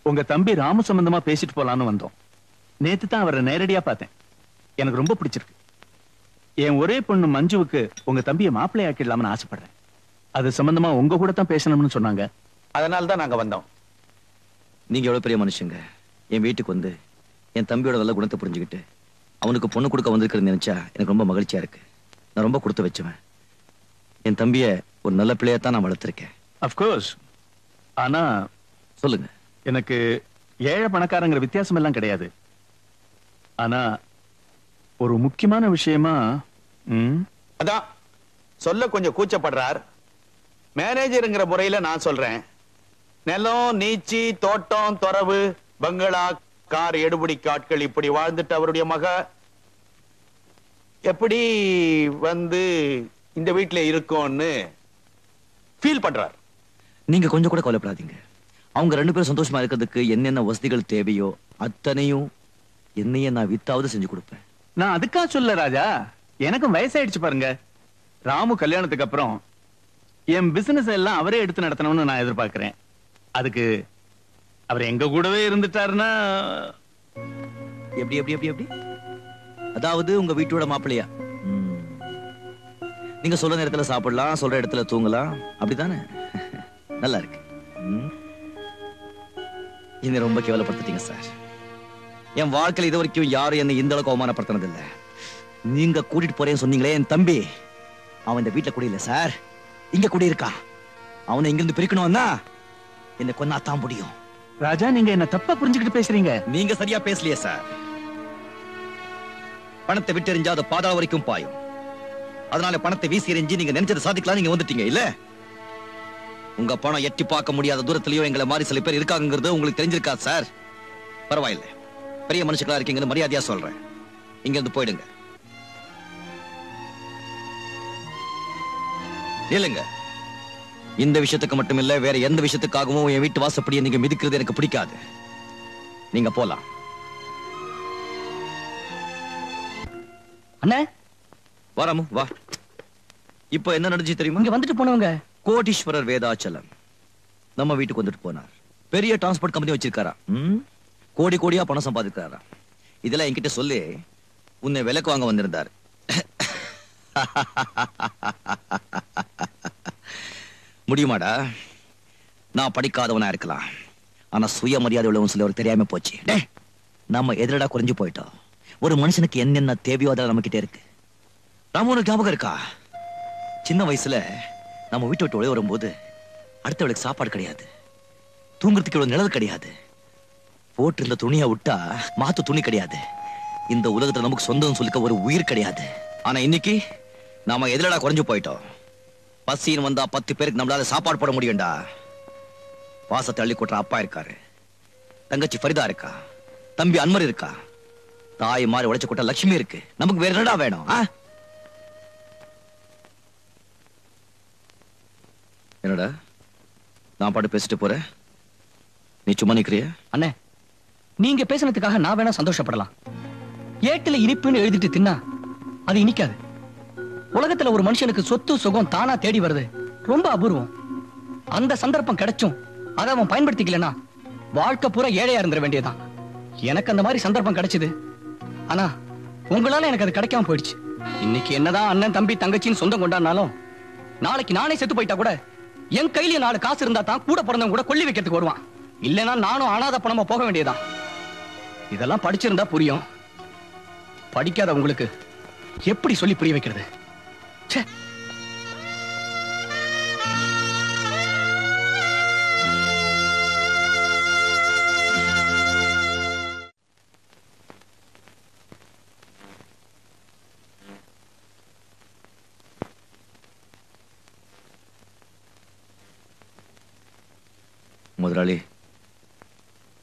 உங்க தம்பி ராமு சம்பந்தமா பேசிட்டு போலான்னு வந்தோம். நேத்து தான் அவரை நேரடியா பார்த்தேன். எனக்கு ரொம்ப பிடிச்சிருக்கு. என் ஒரே பொண்ணு மஞ்சுவுக்கு உங்க தம்பியை மாப்பிள்ளை ஆக்கிடலாம்னு ஆசைப்படுறேன். அது சம்பந்தமா உங்க கூட தான் பேசணும்னு சொன்னாங்க. அதனால தான் நாங்க வந்தோம். நீங்க எவ்வளவு பெரிய மனுஷங்க. என் வீட்டுக்கு வந்து என் தம்பியோட நல்ல குணத்தை புரிஞ்சுக்கிட்டு அவனுக்கு பொண்ணு கொடுக்க வந்திருக்கிறது நினைச்சா எனக்கு ரொம்ப மகிழ்ச்சியா இருக்கு. நான் ரொம்ப கொடுத்து வச்சுவேன். என் தம்பிய ஒரு நல்ல பிள்ளையத்தான் நான் வளர்த்திருக்கேன். அப்கோர்ஸ். ஆனா சொல்லுங்க. எனக்கு ஏழை பணக்காரங்கிற வித்தியாசம் எல்லாம் கிடையாது. ஆனா ஒரு முக்கியமான விஷயமா அதான் சொல்ல கொஞ்சம் கூச்சப்படுறார். மேனேஜருங்கிற முறையில நான் சொல்றேன். நிலம், நீச்சி, தோட்டம், தொரவு, பங்களா, கார், எடுபடி காட்கள் இப்படி வாழ்ந்துட்டு அவருடைய மக எப்படி வந்து இந்த வீட்டுல இருக்கும்னு ஃபீல் பண்றார். நீங்க கொஞ்சம் கூட கவலைப்படாதீங்க. அவங்க 2 பேரும் சந்தோஷமா இருக்கிறதுக்கு என்னென்ன வசதிகள் தேவையோ அத்தனையும் என்னையே நான் வித்தாவது செஞ்சு கொடுப்பேன். நான் அதுக்கா சொல்ல ராஜா, எனக்கும் வயசாயிடுச்சு பாருங்க. ராமு கல்யாணத்துக்கு அப்புறம் என் பிசினஸ் எல்லாம் அவரே எடுத்து நடத்தணும்னு நான் எதிர்பார்க்கிறேன். அதுக்கு அவர் எங்க கூடவே இருந்துட்டாருன்னா. எப்படி எப்படி எப்படி எப்படி அதாவது உங்க வீட்டோட மாப்பிள்ளையா? நீங்க சொல்ற நேரத்துல சாப்பிடலாம், சொல்ற இடத்துல தூங்கலாம், அப்படித்தானே? நல்லா இருக்கு. என்ன ரொம்ப கேவலப்படுத்திட்டீங்க சார். என் வாழ்க்கையில் இது வரைக்கும் யாரும் என்ன இந்த அளவுக்கு அவமானப்படுத்தினது இல்ல. நீங்க கூட்டிட்டு போறேன்னு சொன்னீங்களே என் தம்பி, அவன் இந்த வீட்டுல குடி இல்ல சார், இங்க குடி இருக்கா. அவனை இங்கிருந்து பிரிக்கணும்னா என்ன கொன்னாதான் முடியும். ராஜா, நீங்க என்ன தப்பா புரிஞ்சுக்கிட்டு பேசுறீங்க. நீங்க சரியா பேசலையே சார். பணத்தை விட்டு எறிஞ்சா அது பாதாள வரைக்கும் பாயும். அதனால பணத்தை வீசி எறிஞ்சு நீங்க நினைச்சதை சாதிக்கலாம் நீங்க வந்துட்டீங்க இல்ல. உங்க பணம் எட்டி பார்க்க முடியாத தூரத்திலயோ எங்களை மாதிரி சில பேர் இருக்காங்கிறது உங்களுக்கு தெரிஞ்சிருக்கா சார்? பரவாயில்ல, பெரிய மனுஷங்களா இருக்கீங்கன்னு மரியாதையா சொல்றேன். இங்க இருந்து போயிடுங்க. இல்லங்க, இந்த விஷயத்துக்கு மட்டும் இல்ல, வேற எந்த விஷயத்துக்காகவும் என் வீட்டு வாசப்படியை நீங்க மிதிக்கிறது எனக்கு பிடிக்காது. நீங்க போலாம். அண்ணே வாராமு வா. இப்ப என்ன நடந்துச்சு தெரியுமா? இங்க வந்துட்டு போனவங்க கோடீஸ்வரர் வேதாச்சலம் நம்ம வீட்டுக்கு வந்துட்டு போனார். பெரிய டிரான்ஸ்போர்ட் கம்பெனி வச்சிருக்காரா. கோடி கோடியா பணம் சம்பாதிக்கிறாரா. இதெல்லாம் என்கிட்ட சொல்லி உன்னை விலைக்கு வாங்க வந்திருந்தார். முடியுமாடா? நான் படிக்காதவனா இருக்கலாம், ஆனா சுயமரியாதை உள்ளவன் சிலவர் தெரியாம போச்சு. நம்ம எதிரடா குறைஞ்சு போயிட்டோம். ஒரு மனுஷனுக்கு என்னென்ன தேவையோ அதெல்லாம் நம்ம கிட்டே இருக்கு. ராமு ஞாபகம் இருக்கா? சின்ன வயசுல நம்ம வீட்டை விட்டு ஒளி வரும்போது அடுத்தவளுக்கு சாப்பாடு கிடையாது, தூங்குறதுக்கு இவ்வளவு நிழல் கிடையாது, போட்டு இருந்த துணியை விட்டா மாத்து துணி கிடையாது, இந்த உலகத்துல நமக்கு சொந்தம் சொல்லிக்க ஒரு உயிர் கிடையாது. ஆனா இன்னைக்கு நாம எதிரடா குறைஞ்சு போயிட்டோம். பசின்னு வந்தா 10 பேருக்கு நம்மளால சாப்பாடு போட முடியும்டா. பாசத்தை அள்ளி கொட்டுற அப்பா இருக்காரு, தங்கச்சி ஃபரிதா இருக்கா, தம்பி அன்வர் இருக்கா, தாய் மாதிரி உழைச்சு கொட்ட லட்சுமி இருக்கு. நமக்கு வேற என்னடா வேணும்? என்னடா நான் பாட்டு பேசிட்டு போறேன், நீ சும்மா நிக்கிறிய? அண்ணே, நீங்க பேசினதுக்காக நான் வேணா சந்தோஷப்படலாம். ஏட்டுல இனிப்புன்னு எழுதிட்டு தின்னா அது இனிக்காது. உலகத்துல ஒரு மனுஷனுக்கு சொத்து சுகம் தானா தேடி வருது ரொம்ப அபூர்வம். அந்த சந்தர்ப்பம் கிடைச்சும் அதை அவன் பயன்படுத்திக்கலனா வாழ்க்கை பூரா ஏழையா இருந்துட வேண்டியதான். எனக்கு அந்த மாதிரி சந்தர்ப்பம் கிடைச்சது, ஆனா உங்களால எனக்கு அது கிடைக்காம போயிடுச்சு. இன்னைக்கு என்னதான் அண்ணன் தம்பி தங்கச்சின்னு சொந்தம் கொண்டாடினாலும் நாளைக்கு நானே செத்து போயிட்டா கூட என் கையில 4 காசு இருந்தா தான் கூட பிறந்தவங்க கூட கொல்லி வைக்கிறதுக்கு வருவான். இல்லைன்னா நானும் அனாதை பணமா போக வேண்டியதான். இதெல்லாம் படிச்சிருந்தா புரியும். படிக்காத உங்களுக்கு எப்படி சொல்லி புரிய வைக்கிறது? ச்சே. முதலாளி.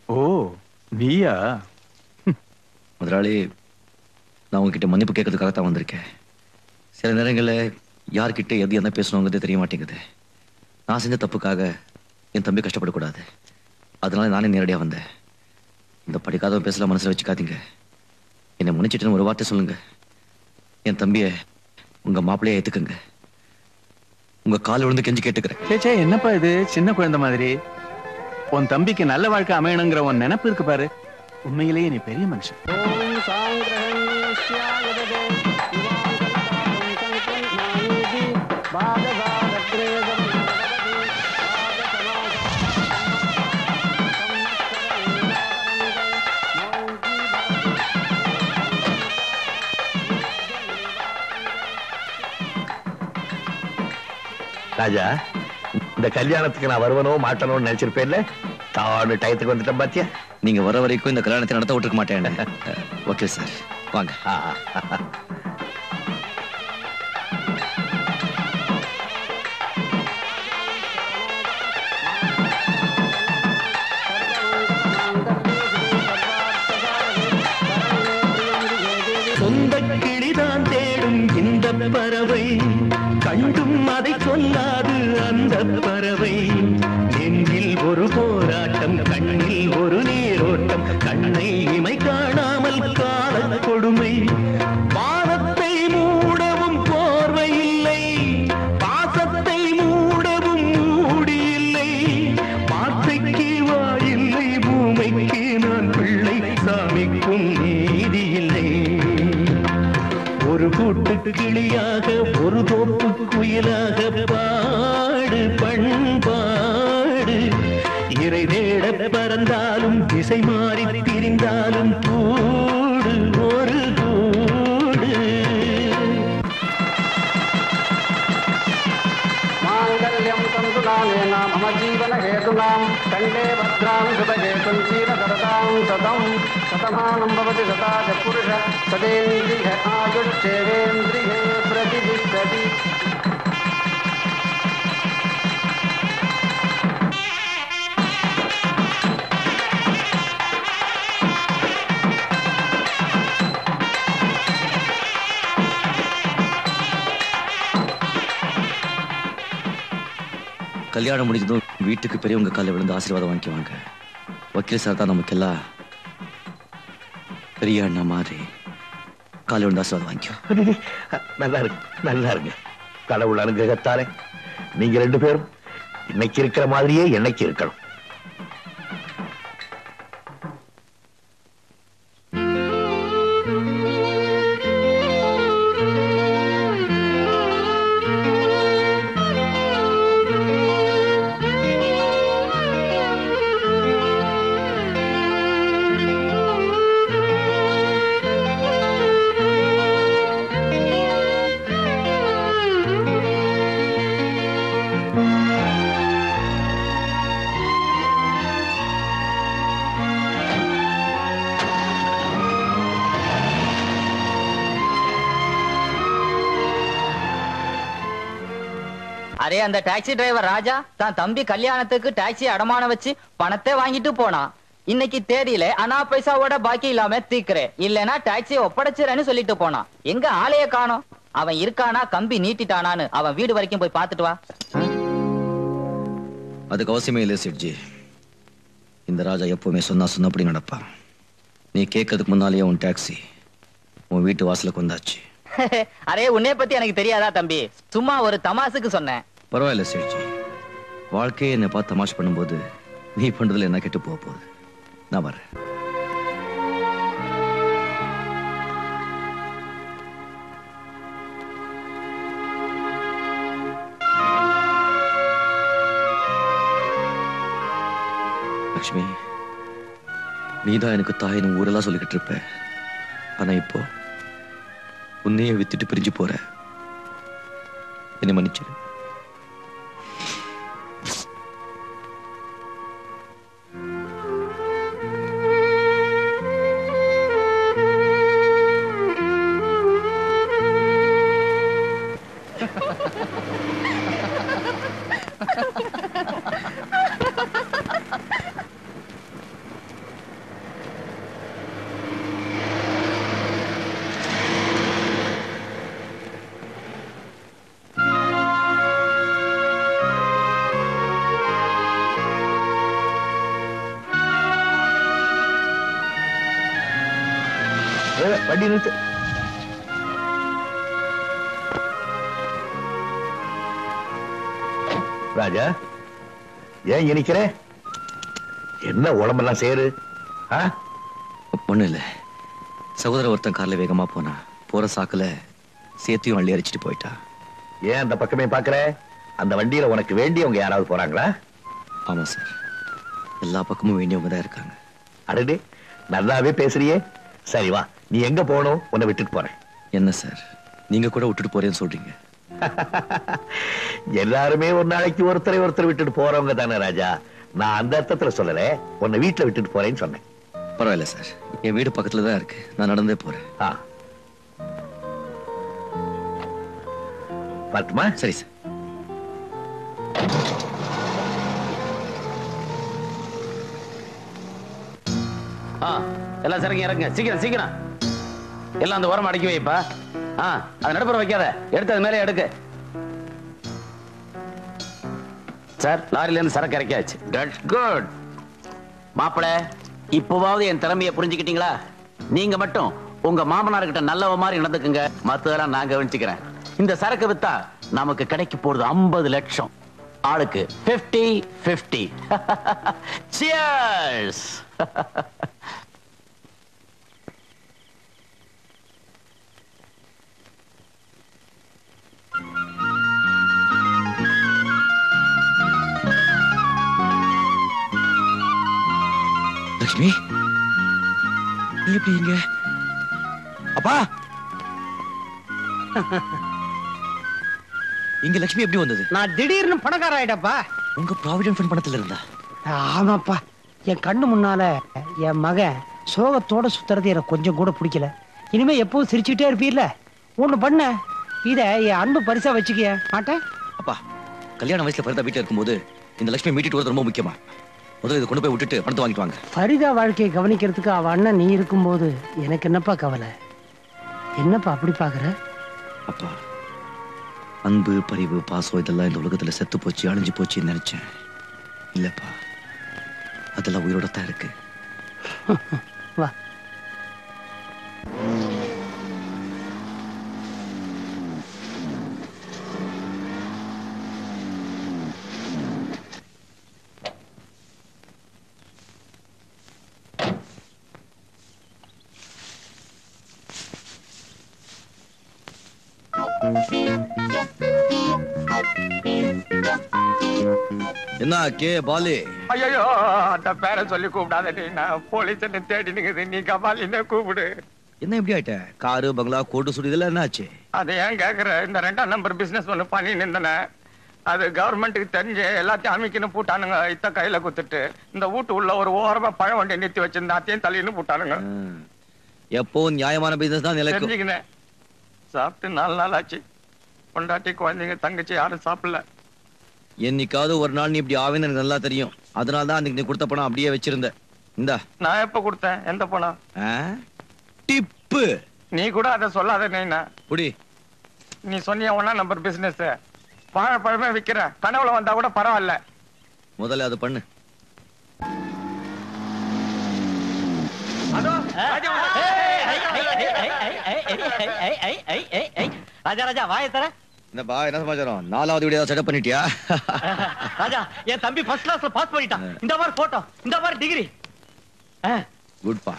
ஓ, நீயா? முதலாளி, நான் உங்ககிட்ட மன்னிப்பு கேட்கறதுக்காக தான் வந்திருக்கேன். சில நேரங்களில் யார்கிட்ட எது என்ன பேசணுங்கிறது தெரிய மாட்டேங்குது. நான் செஞ்ச தப்புக்காக என் தம்பி கஷ்டப்படக்கூடாது, அதனால நானே நேரடியாக வந்தேன். இந்த படிக்காதவன் பேசலாம் மனசில் வச்சுக்காதீங்க. என்னை முன்னிச்சிட்டுன்னு ஒரு வார்த்தை சொல்லுங்க. என் தம்பியை உங்க மாப்பிள்ளையை ஏத்துக்குங்க. உங்க கால் விழுந்து கெஞ்சி கேட்டுக்கிறேன். சேச்சே, என்னப்பா இது சின்ன குழந்தை மாதிரி? உன் தம்பிக்கு நல்ல வாழ்க்கை அமையணுங்கிற உன் நினைப்பு இருக்கு பாரு, உண்மையிலேயே நீ பெரிய மனுஷன். ராஜா, இந்த கல்யாணத்துக்கு நான் வருவனோ மாட்டனோன்னு நினைச்சிருப்பேன்ல, தானு டயத்துக்கு வந்துட்டேன் பாத்தியா. நீங்க வர வரைக்கும் இந்த கல்யாணத்தை நடத்த விட்டுருக்க மாட்டேன். ஓகே சார், வாங்க. சொந்த கிளிதான் தேடும் இந்த பறவை, கண்டும் அதை சொல்லாது அந்த பறவை. நெஞ்சில் ஒரு போராட்டம், கண்ணில் ஒரு நீரோட்டம், கண்ணை இமை காணாமல் கால கொடுமை. பாரத்தை மூடவும் போர்வை இல்லை, பாசத்தை மூடவும் மூடி இல்லை. வார்த்தைக்கு வாயில்லை, பூமைக்கு நான் பிள்ளை, சாமிக்கும் நீதி இல்லை. ஒரு கூட்டு கிளியாக ஒரு தோப்பு குயிலாக பாடு பண்பாடு. இறை தேட பறந்தாலும் திசை மாறி திரிந்தாலும் கூடு ஒரு கூடு. மாங்கல்யம் தந்துநானேன மம ஜீவன ஹேதுனாம் கண்டே பத்ராம் சுபஹேதும் சீலதரதாம் சதம் சதமானம் பவதி சதாஜ புருஷ சதேந்திரிய ஆயுட்சேவேந்திரியே பிரதிதிஷ்டதி. கல்யாணம் முடிஞ்சதும் வீட்டுக்கு பெரியவங்க காலில் விழுந்து ஆசீர்வாதம் வாங்கிக்குவாங்க. வக்கீல் சார் தான் நமக்கு எல்லாம் பெரிய அண்ணா மாதிரி காலில் விழுந்து ஆசீர்வாதம் வாங்கிக்கோ. நல்லா இருக்கு, நல்லா இருக்கு. கடவுள் அனுகிரகத்தாலே நீங்க ரெண்டு பேரும் இன்னைக்கு இருக்கிற மாதிரியே என்னைக்கு இருக்கணும். அரே, அந்த டாக்ஸி டிரைவர் ராஜா தான் தம்பி கல்யாணத்துக்கு டாக்ஸி அடமான வச்சு பணத்தை வாங்கிட்டு போனான். இன்னைக்கு தேதியில அனா பைசாவோட பாக்கி இல்லாம தீக்குறேன், இல்லனா டாக்ஸியை ஒப்படைச்சிறேன்னு சொல்லிட்டு போனான். எங்க ஆளைய காணோம். அவன் இருக்கானா கம்பி நீட்டிட்டானான்னு அவன் வீடு வரைக்கும் போய் பார்த்துட்டு வா. அதுக்கு அவசியமே இல்லை சேட்ஜி. இந்த ராஜா எப்பவுமே சொன்னபடி நடப்பான். நீ கேட்கறதுக்கு முன்னாலேயே உன் டாக்ஸி உன் வீட்டு வாசலுக்கு வந்தாச்சு. அரே, உன்னை பத்தி எனக்கு தெரியாதா தம்பி? சும்மா ஒரு தமாசுக்கு சொன்னேன். பரவாயில்ல சேட்ஜி, வாழ்க்கையை என்னை பார்த்து தமாஷ் பண்ணும்போது நீ பண்றதுல என்ன கெட்டு போக போகுது. நான் வரேன். லக்ஷ்மி, நீதான் எனக்கு தாயின்னு ஊரெல்லாம் சொல்லிக்கிட்டு இருப்ப. ஆனா இப்போ உன்னையே வித்துட்டு பிரிஞ்சு போற. என்னை மன்னிச்சிரு. வண்டி நிறுத்து. ராஜா, ஏன் இனிக்கிற? என்ன உடம்பெல்லாம் சேரு? ஒண்ணு இல்ல, சகோதர ஒருத்தன் கார்ல வேகமா போனா, போற சாக்குல சேத்தையும் அள்ளி அரிச்சிட்டு போயிட்டா. ஏன் அந்த பக்கமே பாக்குற? அந்த வண்டியில உனக்கு வேண்டியவங்க யாராவது போறாங்களா? ஆமா சார், எல்லா பக்கமும் வேண்டியவங்க தான் இருக்காங்க. அடடே, நல்லாவே பேசுறியே. சரி வா, நீ எங்க போகணும்? உன்னை விட்டுட்டு போறேன். என்ன சார், நீங்க கூட விட்டுட்டு போறேன்னு சொல்றீங்க? எல்லாருமே ஒரு நாளைக்கு ஒருத்தர் விட்டுட்டு போறவங்க தானே ராஜா. நான் அந்த அர்த்தத்துல சொல்லல, உன்னை வீட்டுல விட்டுட்டு போறேன்னு சொன்னேன். பரவாயில்ல சார், என் வீடு பக்கத்துல தான் இருக்கு, நான் நடந்தே போறேன். பார்த்துமா? சரி சார். எல்லாம் சரிங்க, இறங்க சீக்கிரம் சீக்கிரம். எல்லாம் அந்த ஓரம் அடக்கி வைப்பா. அது நடுப்புற வைக்காத, எடுத்து அது மேலே எடுக்கு. சார், லாரில இருந்து சரக்கு இறக்கியாச்சு. That's good. மாப்பிள, இப்போவாவது என் திறமையை புரிஞ்சுக்கிட்டீங்களா? நீங்க மட்டும் உங்க மாமனார்கிட்ட நல்லவ மாதிரி நடந்துக்குங்க, மத்ததெல்லாம் நான் கவனிச்சுக்கிறேன். இந்த சரக்கு வித்தா நமக்கு கிடைக்க போறது 50 லட்சம். ஆளுக்கு 50-50. Cheers. லட்சுமி, நீ எப்படி இங்க? அப்பா, இங்க லட்சுமி எப்படி வந்தது? நான் திடீர்னு பணக்கார ஆயிட்டப்பா. உங்க ப்ராவிடன்ட் ஃபண்ட் பணத்துல இருந்தா? ஆமாப்பா, என் கண்ணு முன்னால என் மகன் சோகத்தோட சுத்துறது எனக்கு கொஞ்சம் கூட பிடிக்கல. இனிமே எப்பவும் சிரிச்சுட்டே இருப்பீர்ல, ஒண்ணு பண்ண, இத என் அன்பு பரிசா வச்சுக்க மாட்டேன். அப்பா, கல்யாண வயசுல ஃபரிதா வீட்டுல இருக்கும்போது இந்த லட்சுமி மீட்டிட்டு வரது ரொம்ப முக்கியமா. முதல்ல இதை கொண்டு போய் விட்டுட்டு பணத்தை வாங்கிட்டு வாங்க. ஃபரிதா வாழ்க்கையை கவனிக்கிறதுக்கு அவ அண்ணன் நீ இருக்கும்போது எனக்கு என்னப்பா கவலை? என்னப்பா அப்படி பாக்குற? அப்பா, அன்பு, பரிவு, பாசம் இதெல்லாம் இந்த உலகத்துல செத்து போச்சு, அழிஞ்சு போச்சுன்னு நினைச்சேன். இல்லப்பா, அதெல்லாம் உயிரோட தான் இருக்கு. வா. என்ன கே பாலி? ஐயோ, அந்த பேரை சொல்லி கூப்பிடாத. நான் போலீஸ் தேடி நிக்குது, நீ கபாலின்னு கூப்பிடு. என்ன இப்படி ஆயிட்ட? காரு, பங்களா, கோட்டு சுடி இதெல்லாம் என்ன ஆச்சு? அதை ஏன் கேக்குற? இந்த 2ஆம் நம்பர் பிசினஸ் ஒண்ணு பண்ணி நின்றன. அது கவர்மெண்ட்டுக்கு தெரிஞ்சு எல்லாத்தையும் அமைக்கணும் போட்டானுங்க. இத்த கையில குத்துட்டு இந்த வீட்டு உள்ள ஒரு ஓரமா பழம் வண்டி நிறுத்தி வச்சிருந்தா அத்தையும் தள்ளின்னு போட்டானுங்க. எப்போ நியாயமான பிசினஸ் தான் நிலைக்கும். தெரிஞ்சுக்கினேன். சாப்பிட்டு 4 நாள் ஆச்சு. பொண்டாட்டி, குழந்தைங்க, தங்கச்சி யாரும் சாப்பிடல. என்னைக்காவது ஒரு நாள் நீ இப்படி ஆவேன்னு எனக்கு நல்லா தெரியும். அதனால தான் அன்னைக்கு நீ கொடுத்த பணம் அப்படியே வச்சிருந்த. இந்தா. நான் எப்ப கொடுத்தேன்? எந்த பணம்? டிப்பு. நீ கூட அதை சொல்லாத. நீனா புடி. நீ சொன்னிய 1ஆம் நம்பர் பிசினஸ் பழமே விக்கிற. கனவுல வந்தா கூட பரவாயில்ல. முதல்ல அது பண்ணு. ராஜா ராஜா வாயை தர. என்னப்பா, என்ன சமாச்சாரம்? 4வது வீடியோ செட்டப் பண்ணிட்டியா? ராஜா, என் தம்பி ஃபர்ஸ்ட் கிளாஸ்ல பாஸ் பண்ணிட்டான். இந்த மாதிரி போட்டோ, இந்த மாதிரி டிகிரி. குட்பா,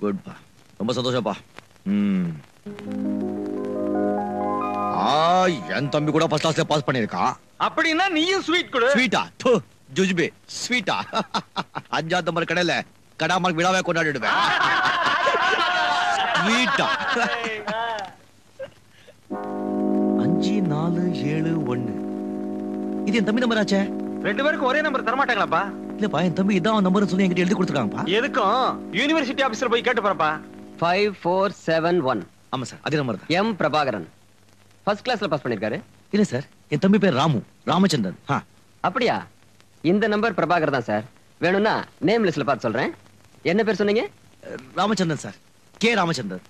குட்பா. ரொம்ப சந்தோஷப்பா. என் தம்பி கூட ஃபர்ஸ்ட் கிளாஸ்ல பாஸ் பண்ணிருக்கான். அப்படின்னா நீயும் ஸ்வீட் கொடு. ஸ்வீட்டா? ஜுஜ்பே ஸ்வீட்டா? 5ஆம் நம்பர் கடையில கடாமல் விழாவே கொண்டாடிடுவேன். ஸ்வீட்டா? 5 4 7 1. இது என் தம்பி நம்பர் ஆச்சே. 2 பேருக்கு ஒரே நம்பர் தர மாட்டாங்களாப்பா? இல்லப்பா, என் தம்பி இதான் நம்பர் சொல்லி என்கிட்ட எழுதி கொடுத்துருக்காங்கப்பா. எதுக்கும் யூனிவர்சிட்டி ஆபீஸ்ல போய் கேட்டு போறப்பா. 5471. ஆமா சார், அதே நம்பர் தான். எம் பிரபாகரன் ஃபர்ஸ்ட் கிளாஸ்ல பாஸ் பண்ணிருக்காரு. இல்ல சார், என் தம்பி பேர் ராமு, ராமச்சந்திரன். அப்படியா? இந்த நம்பர் பிரபாகர் தான் சார். வேணும்னா நேம் லிஸ்ட்ல பார்த்து சொல்றேன். என்ன பேர் சொன்னீங்க? Ramachandran sir, K Ramachandran.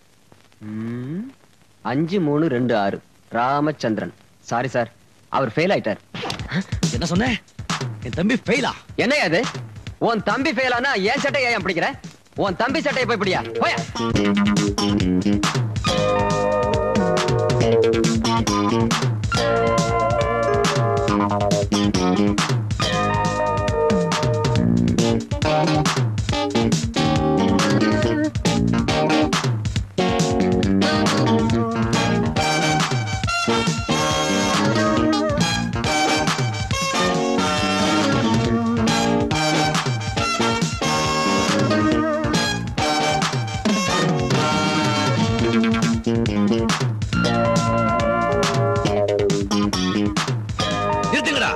5326 Ramachandran. Sorry sir, அவர் ஃபெயில் ஆயிட்டார். என்ன சொன்ன? என் தம்பி ஃபெயிலா? என்ன அது? உன் தம்பி ஃபெயில் ஆனா ஏன் சட்டையை ஏன் பிடிக்கிற? உன் தம்பி சட்டையை போய் பிடியா. போயா. நிறுத்துங்கடா.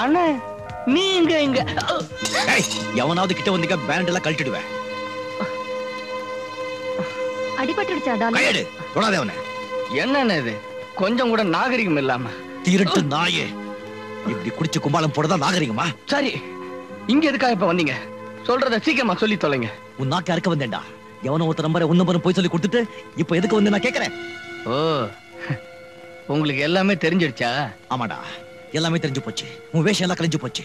அண்ணே நீங்க இங்க ஏய், எவனாவது கிட்ட வந்தீங்க பேண்ட் எல்லாம் கழட்டிடுவேன். அடிபட்டுடுச்சா டாலி? கையெடு, தொடாதே அவனை. என்னண்ணே இது கொஞ்சம் கூட நாகரிகம் இல்லாம? திருட்டு நாயே, இப்படி குடிச்சு கும்பாலம் போடுறதா நாகரிகமா? சரி, இங்க எதுக்காக இப்ப வந்தீங்க? சொல்றத சீக்கிரமா சொல்லி தொலைங்க. உன் நாக்கு அறுக்க வந்தேன்டா. எவனோ ஒருத்த நம்பரை உன் நம்பரும் போய் சொல்லி கொடுத்துட்டு இப்ப எதுக்கு வந்து நான் கேக்குறேன்? ஓ, உங்களுக்கு எல்லாமே தெரிஞ்சிடுச்சா? ஆமாடா, எல்லாமே தெரிஞ்சு போச்சு. உன் வேஷம் எல்லாம் கழிஞ்சு போச்சு.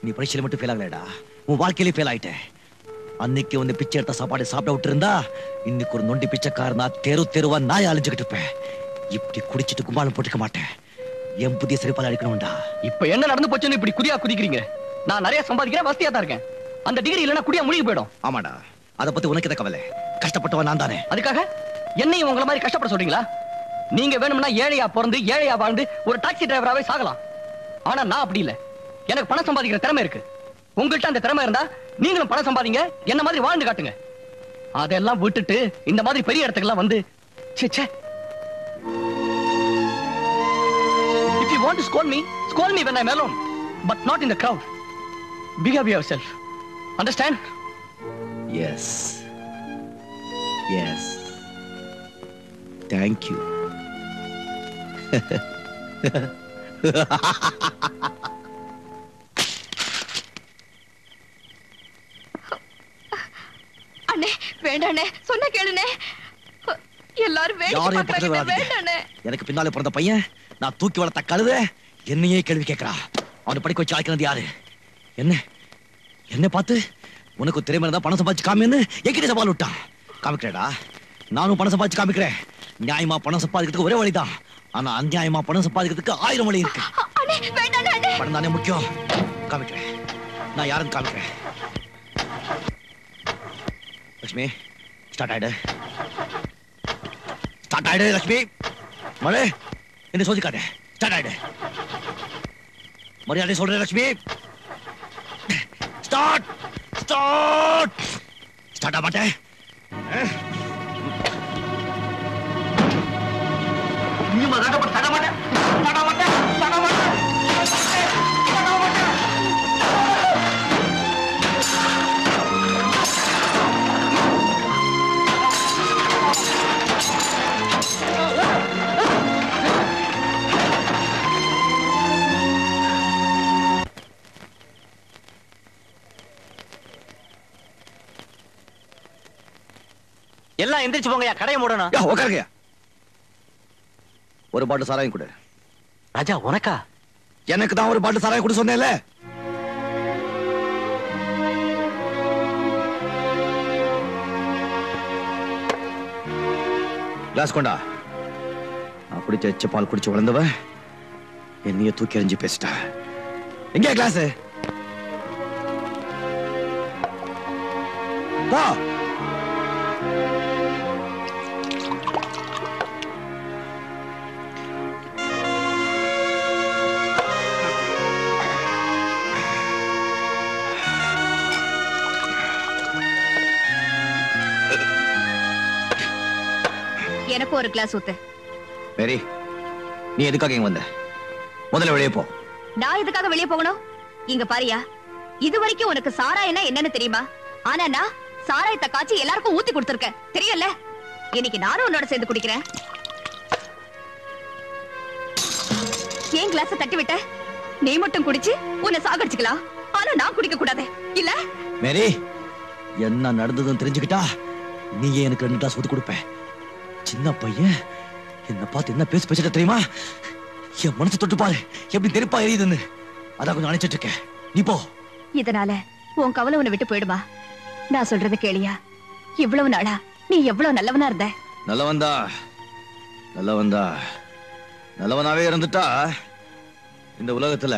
நீ பரீட்சையில மட்டும் ஃபெயில் ஆகலடா, உன் வாழ்க்கையிலே ஃபெயில் ஆயிட்ட. அன்னைக்கு வந்து பிச்சை எடுத்த சாப்பாடு சாப்பிட விட்டு இருந்தா இன்னைக்கு ஒரு நொண்டி பிச்சைக்காரனா தெருவா நாய் அழிஞ்சுக்கிட்டு இருப்பேன். இப்படி குடிச்சிட்டு கும்பாலம் போட்டுக்க மாட்டேன். என் புதிய சிரிப்பால் அடிக்கணும்டா. இப்ப என்ன நடந்து போச்சுன்னு இப்படி குதியா குதிக்கிறீங்க? நான் நிறைய சம்பாதிக்கிறேன், வசதியா தான் இருக்கேன். அந்த டிகிரி இல்லைன்னா குடியா முழுகி போயிடும். ஆமாடா, அத பத்தி உனக்கு எத கவலை? கஷ்டப்பட்டவன் நான் தானே. அதுக்காக என்னையும் உங்களை மாதிரி கஷ்டப்பட சொல்றீங்களா? நீங்க வேணும்னா ஏழையா பிறந்து ஏழையா வாழ்ந்து ஒரு டாக்ஸி டிரைவராவே சாகலாம். ஆனா நான் அப்படி இல்ல. எனக்கு பணம் சம்பாதிக்கிற திறமை இருக்கு. உங்கள்கிட்ட அந்த திறமை இருந்தா நீங்களும் பணம் சம்பாதிங்க, என்ன மாதிரி வாழ்ந்து காட்டுங்க. அதெல்லாம் விட்டுட்டு இந்த மாதிரி பெரிய இடத்துக்குலாம் வந்து ச்சே. If you want to scold me when I'm alone, but not in the crowd. Behave yourself. Understand? Yes. Thank you. அண்ணே வேண்டாண்ணே, சொன்ன கேளுண்ணே. எல்லாரும் வேடிக்கை பார்க்கறாங்க, வேண்டாண்ணே. எனக்கு பின்னாலே பிறந்த பையன், நான் தூக்கி வளர்த்த கழுத என்னையே கேள்வி கேட்கிறா. அவனை படிக்க வச்சு ஆக்கிறது யாரு? என்ன பார்த்து உனக்கு திறமை இருந்தா பணம் சம்பாதிச்சு காமின்னு என்கிட்ட சவால் விட்டான். காமிக்கிறேடா, நானும் பணம் சம்பாதிச்சு காமிக்கிறேன். நியாயமா பணம் சம்பாதிக்கிறதுக்கு ஒரே வழிதான், ஆனா அநியாயமா பணம் சம்பாதிக்கிறதுக்கு 1000 வழி இருக்கு. பணம் தானே முக்கியம். காமிக்கிறேன், நான் யாருன்னு காமிக்கிறேன். லட்சுமி, ஸ்டார்ட் ஆயிடு லட்சுமி. மழை என்ன சொல்லி காட்டு. ஸ்டார்ட் ஆயிடு. மரியாதை சொல்றேன் லட்சுமி. ஸ்டார்ட் ஆக மாட்டேன். எல்லாம் எந்திரிச்சு போங்கயா, கடையை மூடணும். உட்காருங்க. ஒரு பாட்டில் சாராயம் கொடு. ராஜா உனக்கா? எனக்கு தான் ஒரு பாட்டில் சாராயம் கொடு சொன்னேன்ல. கிளாஸ் கொண்டா. நான் குடிச்ச எச்ச பால் குடிச்சு வளர்ந்தவன் என்னைய தூக்கி எறிஞ்சு பேசிட்டா. எங்க கிளாஸ்? போ. எனக்கு ஒரு கிளாஸ் ஊத்து. மேரி, நீ எதுக்காக இங்க வந்த? முதல்ல வெளியே போ. நான் எதுக்காக வெளியே போகணும்? இங்க பாரியா, இது வரைக்கும் உனக்கு சாராயம்னா என்னன்னு தெரியுமா? ஆனா நான் சாராயத்தை காய்ச்சி எல்லாருக்கும் ஊத்தி கொடுத்திருக்கேன், தெரியல? இன்னைக்கு நானும் உன்னோட சேர்ந்து குடிக்கிறேன். ஏன் கிளாஸ தட்டி விட்ட? நீ மட்டும் குடிச்சு உன்னை சாகடிச்சுக்கலாம், ஆனா நான் குடிக்க கூடாது இல்ல? மேரி, என்ன நடந்ததுன்னு தெரிஞ்சுக்கிட்டா நீயே எனக்கு 2 கிளாஸ் ஊத்தி கொடுப்ப. சின்ன பையன் என்ன பார்த்து என்ன பேசிட்ட தெரியுமா? என் மனசு தொட்டு பாரு, எப்படி நெருப்பா எரியுதுன்னு. அதான் கொஞ்சம் அணைச்சிட்டு இருக்கேன். நீ போ. இதனால உன் கவலை உன்னை விட்டு போயிடுமா? நான் சொல்றது கேளியா? இவ்வளவு நாளா நீ எவ்வளவு நல்லவனா இருந்த. நல்லவனாவே இருந்துட்டா இந்த உலகத்துல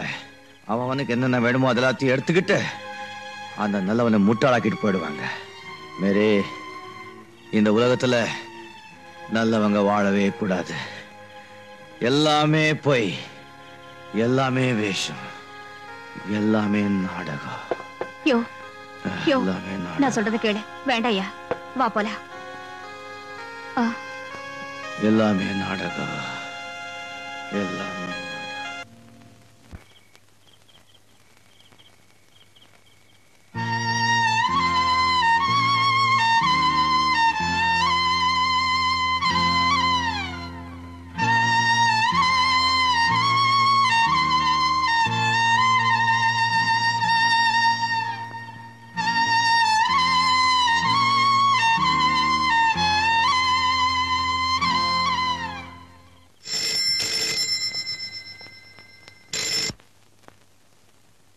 அவனுக்கு என்னென்ன வேணுமோ அதெல்லாத்தையும் எடுத்துக்கிட்டு அந்த நல்லவனை முட்டாளாக்கிட்டு போயிடுவாங்க. மேரே, இந்த உலகத்துல நல்லவங்க வாழவே கூடாது. எல்லாமே பொய், எல்லாமே வேஷம், எல்லாமே நாடகம். யோ யோ, எல்லாமே நாடகம். நான் சொல்றது கேளு. வேண்டாயா, வா போலாம். எல்லாமே நாடகம், எல்லாமே.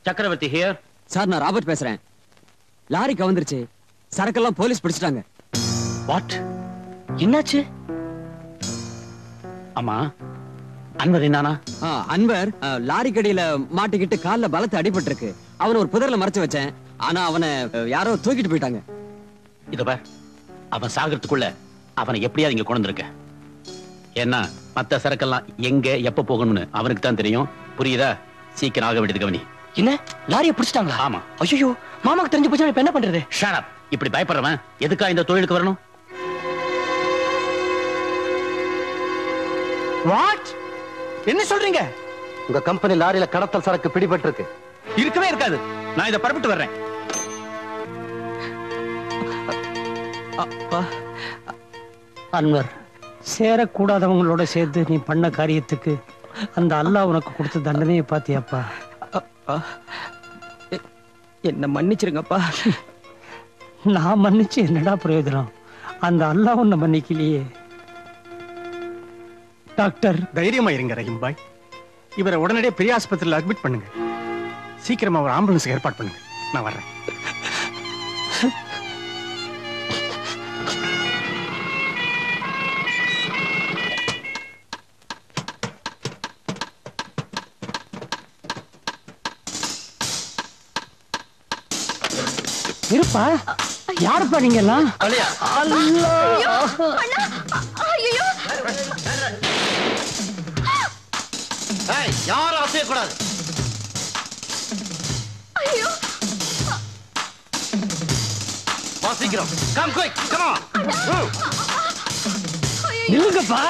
சக்கரவர்த்தி ஹியர். சார், நான் ராபர்ட் பேசுறேன். லாரி கவுந்துருச்சு, சரக்கெல்லாம் போலீஸ் பிடிச்சிட்டாங்க. வாட்? என்னாச்சு? அம்மா, அன்வர் என்னானா? அன்வர் லாரி கடியில மாட்டிக்கிட்டு கால்ல பலத்த அடிபட்டு இருக்கு. அவனை ஒரு புதர்ல மறைச்சு வச்சேன். ஆனா அவனை யாரோ தூக்கிட்டு போயிட்டாங்க. இத பார், அவன் சாகிறதுக்குள்ள அவனை எப்படியாவது இங்க கொண்டு வந்திருக்க. ஏன்னா மத்த சரக்கெல்லாம் எங்க எப்ப போகணும்னு அவனுக்கு தான் தெரியும். புரியுதா? சீக்கிரம் ஆக வேண்டியது கவனி. என்ன, லாரியை பிடிச்சிட்டாங்களா? ஆமா. ஐயோ, மாமாக்கு தெரிஞ்சு போச்சுன்னா இப்ப என்ன பண்றது? Shut up. இப்படி பயப்படுறவன் எதுக்கா இந்த தொழிலுக்கு வரணும்? வாட்? என்ன சொல்றீங்க? உங்க கம்பெனி லாரியில கடத்தல் சரக்கு பிடிபட்டு இருக்கு. இருக்கவே இருக்காது. நான் இதை பரப்பிட்டு வர்றேன். அன்வர், சேரக்கூடாதவங்களோட சேர்த்து நீ பண்ண காரியத்துக்கு அந்த அல்லாஹ் உனக்கு கொடுத்த தண்டனையை பாத்தியாப்பா? என்ன மன்னிச்சிருங்கப்பா. நான் மன்னிச்சு என்னடா பிரயோஜனம்? அந்த அல்லாஹ் உன்னை மன்னிக்கலையே. டாக்டர், தைரியமா இருங்க ரஹீம் பாய். இவரை உடனடியே பெரிய ஆஸ்பத்திரியில் அட்மிட் பண்ணுங்க. சீக்கிரமா ஒரு ஆம்புலன்ஸ் ஏற்பாடு பண்ணுங்க. நான் வர்றேன். இருப்பா, யாருப்பா நீங்க எல்லாம்? யாரும் அசையக்கூடாது. சீக்கிரம் கம் குயிக், கம் ஆன். நில்லுங்கப்பா.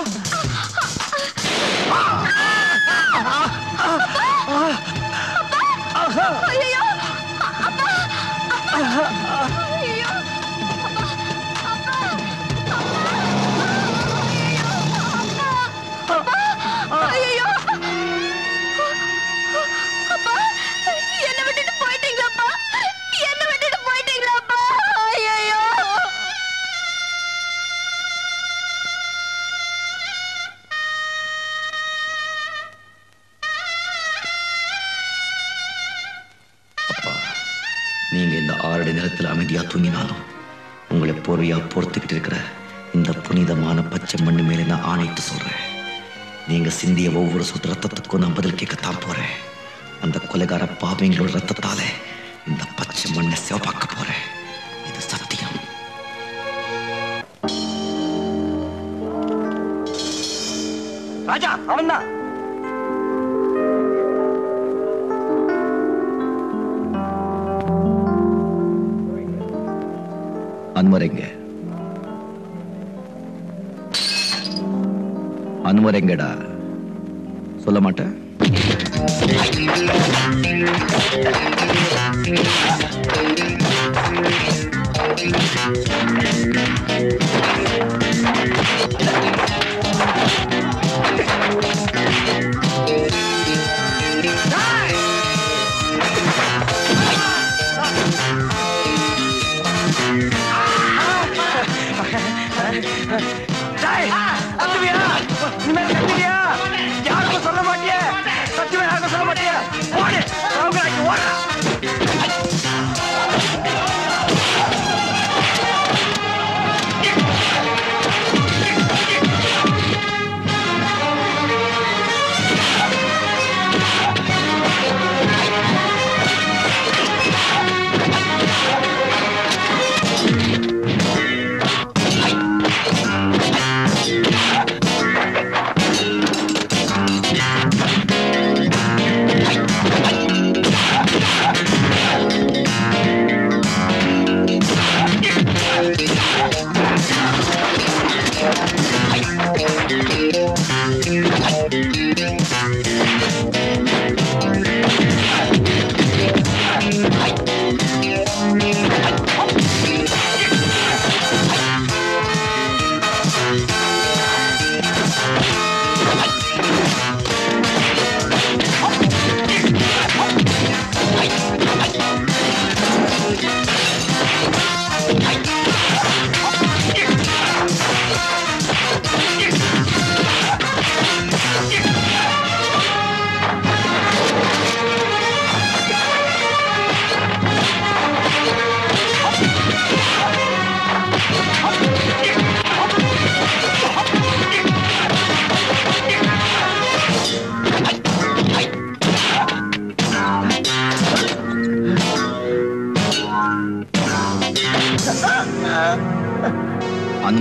ஐயோ, என்ன விட்டுட்டு போயிட்டீங்களாப்பா? என்ன விட்டுட்டு போயிட்டீங்களாப்பா? ஐயோ. நீங்க இந்த 6 அடி நிலத்தில் அமைதியா தூங்கினாலும் உங்களை போர்வையா பொறுத்துக்கிட்டு இருக்கிற இந்த புனிதமான பச்சை மண்ணு மேல நான் ஆணையிட்டு சொல்றேன். நீங்க சிந்திய ஒவ்வொரு சொட்டு ரத்தத்துக்கும் நான் பதில் கேட்கத்தான் போறேன். அந்த கொலைகார பாவிங்களோட ரத்தத்தால இந்த பச்சை மண்ணை சிவப்பாக்க போறேன். இது சத்தியம். ராஜா, அவன்தான். அன்வரெங்க, அன்வரெங்கடா? சொல்ல மாட்டேன். யாருக்கும் சொல்ல மாட்டிய? சத்தியமா யாருக்கும் சொல்ல மாட்டிய? ஓடு, அவங்க ஓடுறா.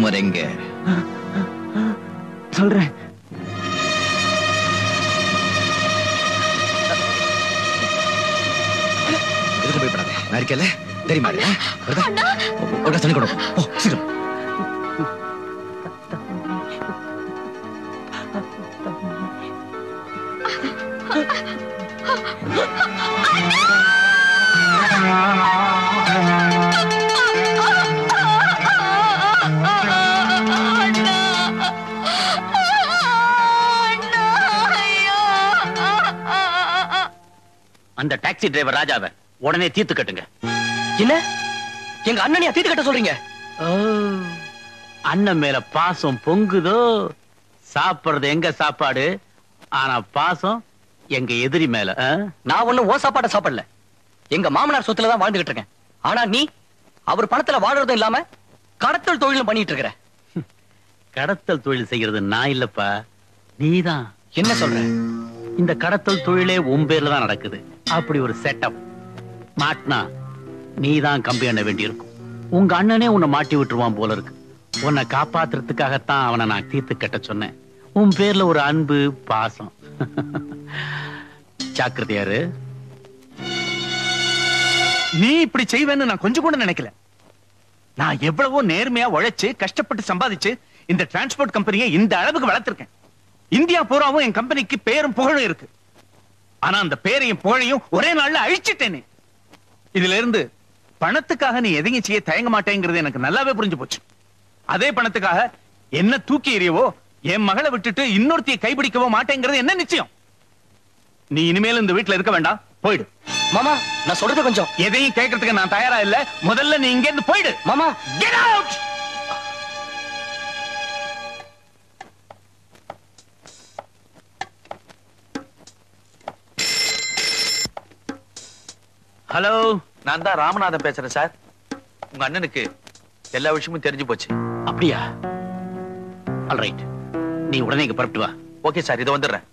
கஸ்டமர் எங்க? சொல்றேன். எதுக்கு பயப்படாத, நான் இருக்கேன்ல, தெரியுமா? ஒரு தண்ணி கொடு, போ சீக்கிரம். அந்த டாக்ஸி டிரைவர் ராஜாவை உடனே தீர்த்து கட்டுங்க. என்ன எங்க அண்ணனையா தீர்த்து கட்ட சொல்றீங்க? அண்ணன் மேல பாசம் பொங்குதோ? சாப்பிடுறது எங்க சாப்பாடு, ஆனா பாசம் எங்க எதிரி மேல. நான் ஒண்ணும் ஓ சாப்பாட்ட சாப்பிடல, எங்க மாமனார் சொத்துல தான் வாழ்ந்துகிட்டு இருக்கேன். ஆனா நீ அவர் பணத்துல வாழறதும் இல்லாம கடத்தல் தொழிலும் பண்ணிட்டு இருக்கிற. கடத்தல் தொழில் செய்யறது நான் இல்லப்பா, நீதான். என்ன சொல்ற? இந்த கடத்தல் தொழிலே உன் பேர்ல தான் நடக்குது. அப்படி ஒரு செட்டப் மாட்டினா நீதான் கம்பி எண்ண வேண்டி இருக்கும். உங்க அண்ணனே உன்னை மாட்டி விட்டுருவான் போல இருக்கு. உன்னை காப்பாத்துறதுக்காகத்தான் அவனை நான் தீர்த்து கட்ட சொன்னேன். உன் பேர்ல ஒரு அன்பு பாசம். ஜாக்கிரதையாரு. நீ இப்படி செய்வேன்னு நான் கொஞ்சம் கூட நினைக்கல. நான் எவ்வளவோ நேர்மையா உழைச்சு கஷ்டப்பட்டு சம்பாதிச்சு இந்த டிரான்ஸ்போர்ட் கம்பெனியை இந்த அளவுக்கு வளர்த்திருக்கேன். இந்தியா பூராவும் என் கம்பெனிக்கு பேரும் புகழும் இருக்கு. ஆனா அந்த பேரையும் புகழையும் ஒரே நாள்ல அழிச்சிட்டேனே. இதுல இருந்து பணத்துக்காக நீ எதையும் செய்ய தயங்க மாட்டேங்கிறது எனக்கு நல்லாவே புரிஞ்சு போச்சு. அதே பணத்துக்காக என்ன தூக்கி எறியவோ என் மகளை விட்டுட்டு இன்னொருத்தையை கைபிடிக்கவோ மாட்டேங்கிறது என்ன நிச்சயம்? நீ இனிமேல் இந்த வீட்டுல இருக்க வேண்டாம், போயிடு. மாமா நான் சொல்றது கொஞ்சம். எதையும் கேட்கறதுக்கு நான் தயாரா இல்ல. முதல்ல நீ இங்க இருந்து போயிடு. மாமா கெட் அவுட். ஹலோ, நான் தான் ராமநாதன் பேசுறேன் சார். உங்க அண்ணனுக்கு எல்லா விஷயமும் தெரிஞ்சு போச்சு. அப்படியா? ஆல்ரைட், நீ உடனே இங்க புறப்பட்டு வா. ஓகே சார், இதை வந்துடுறேன்.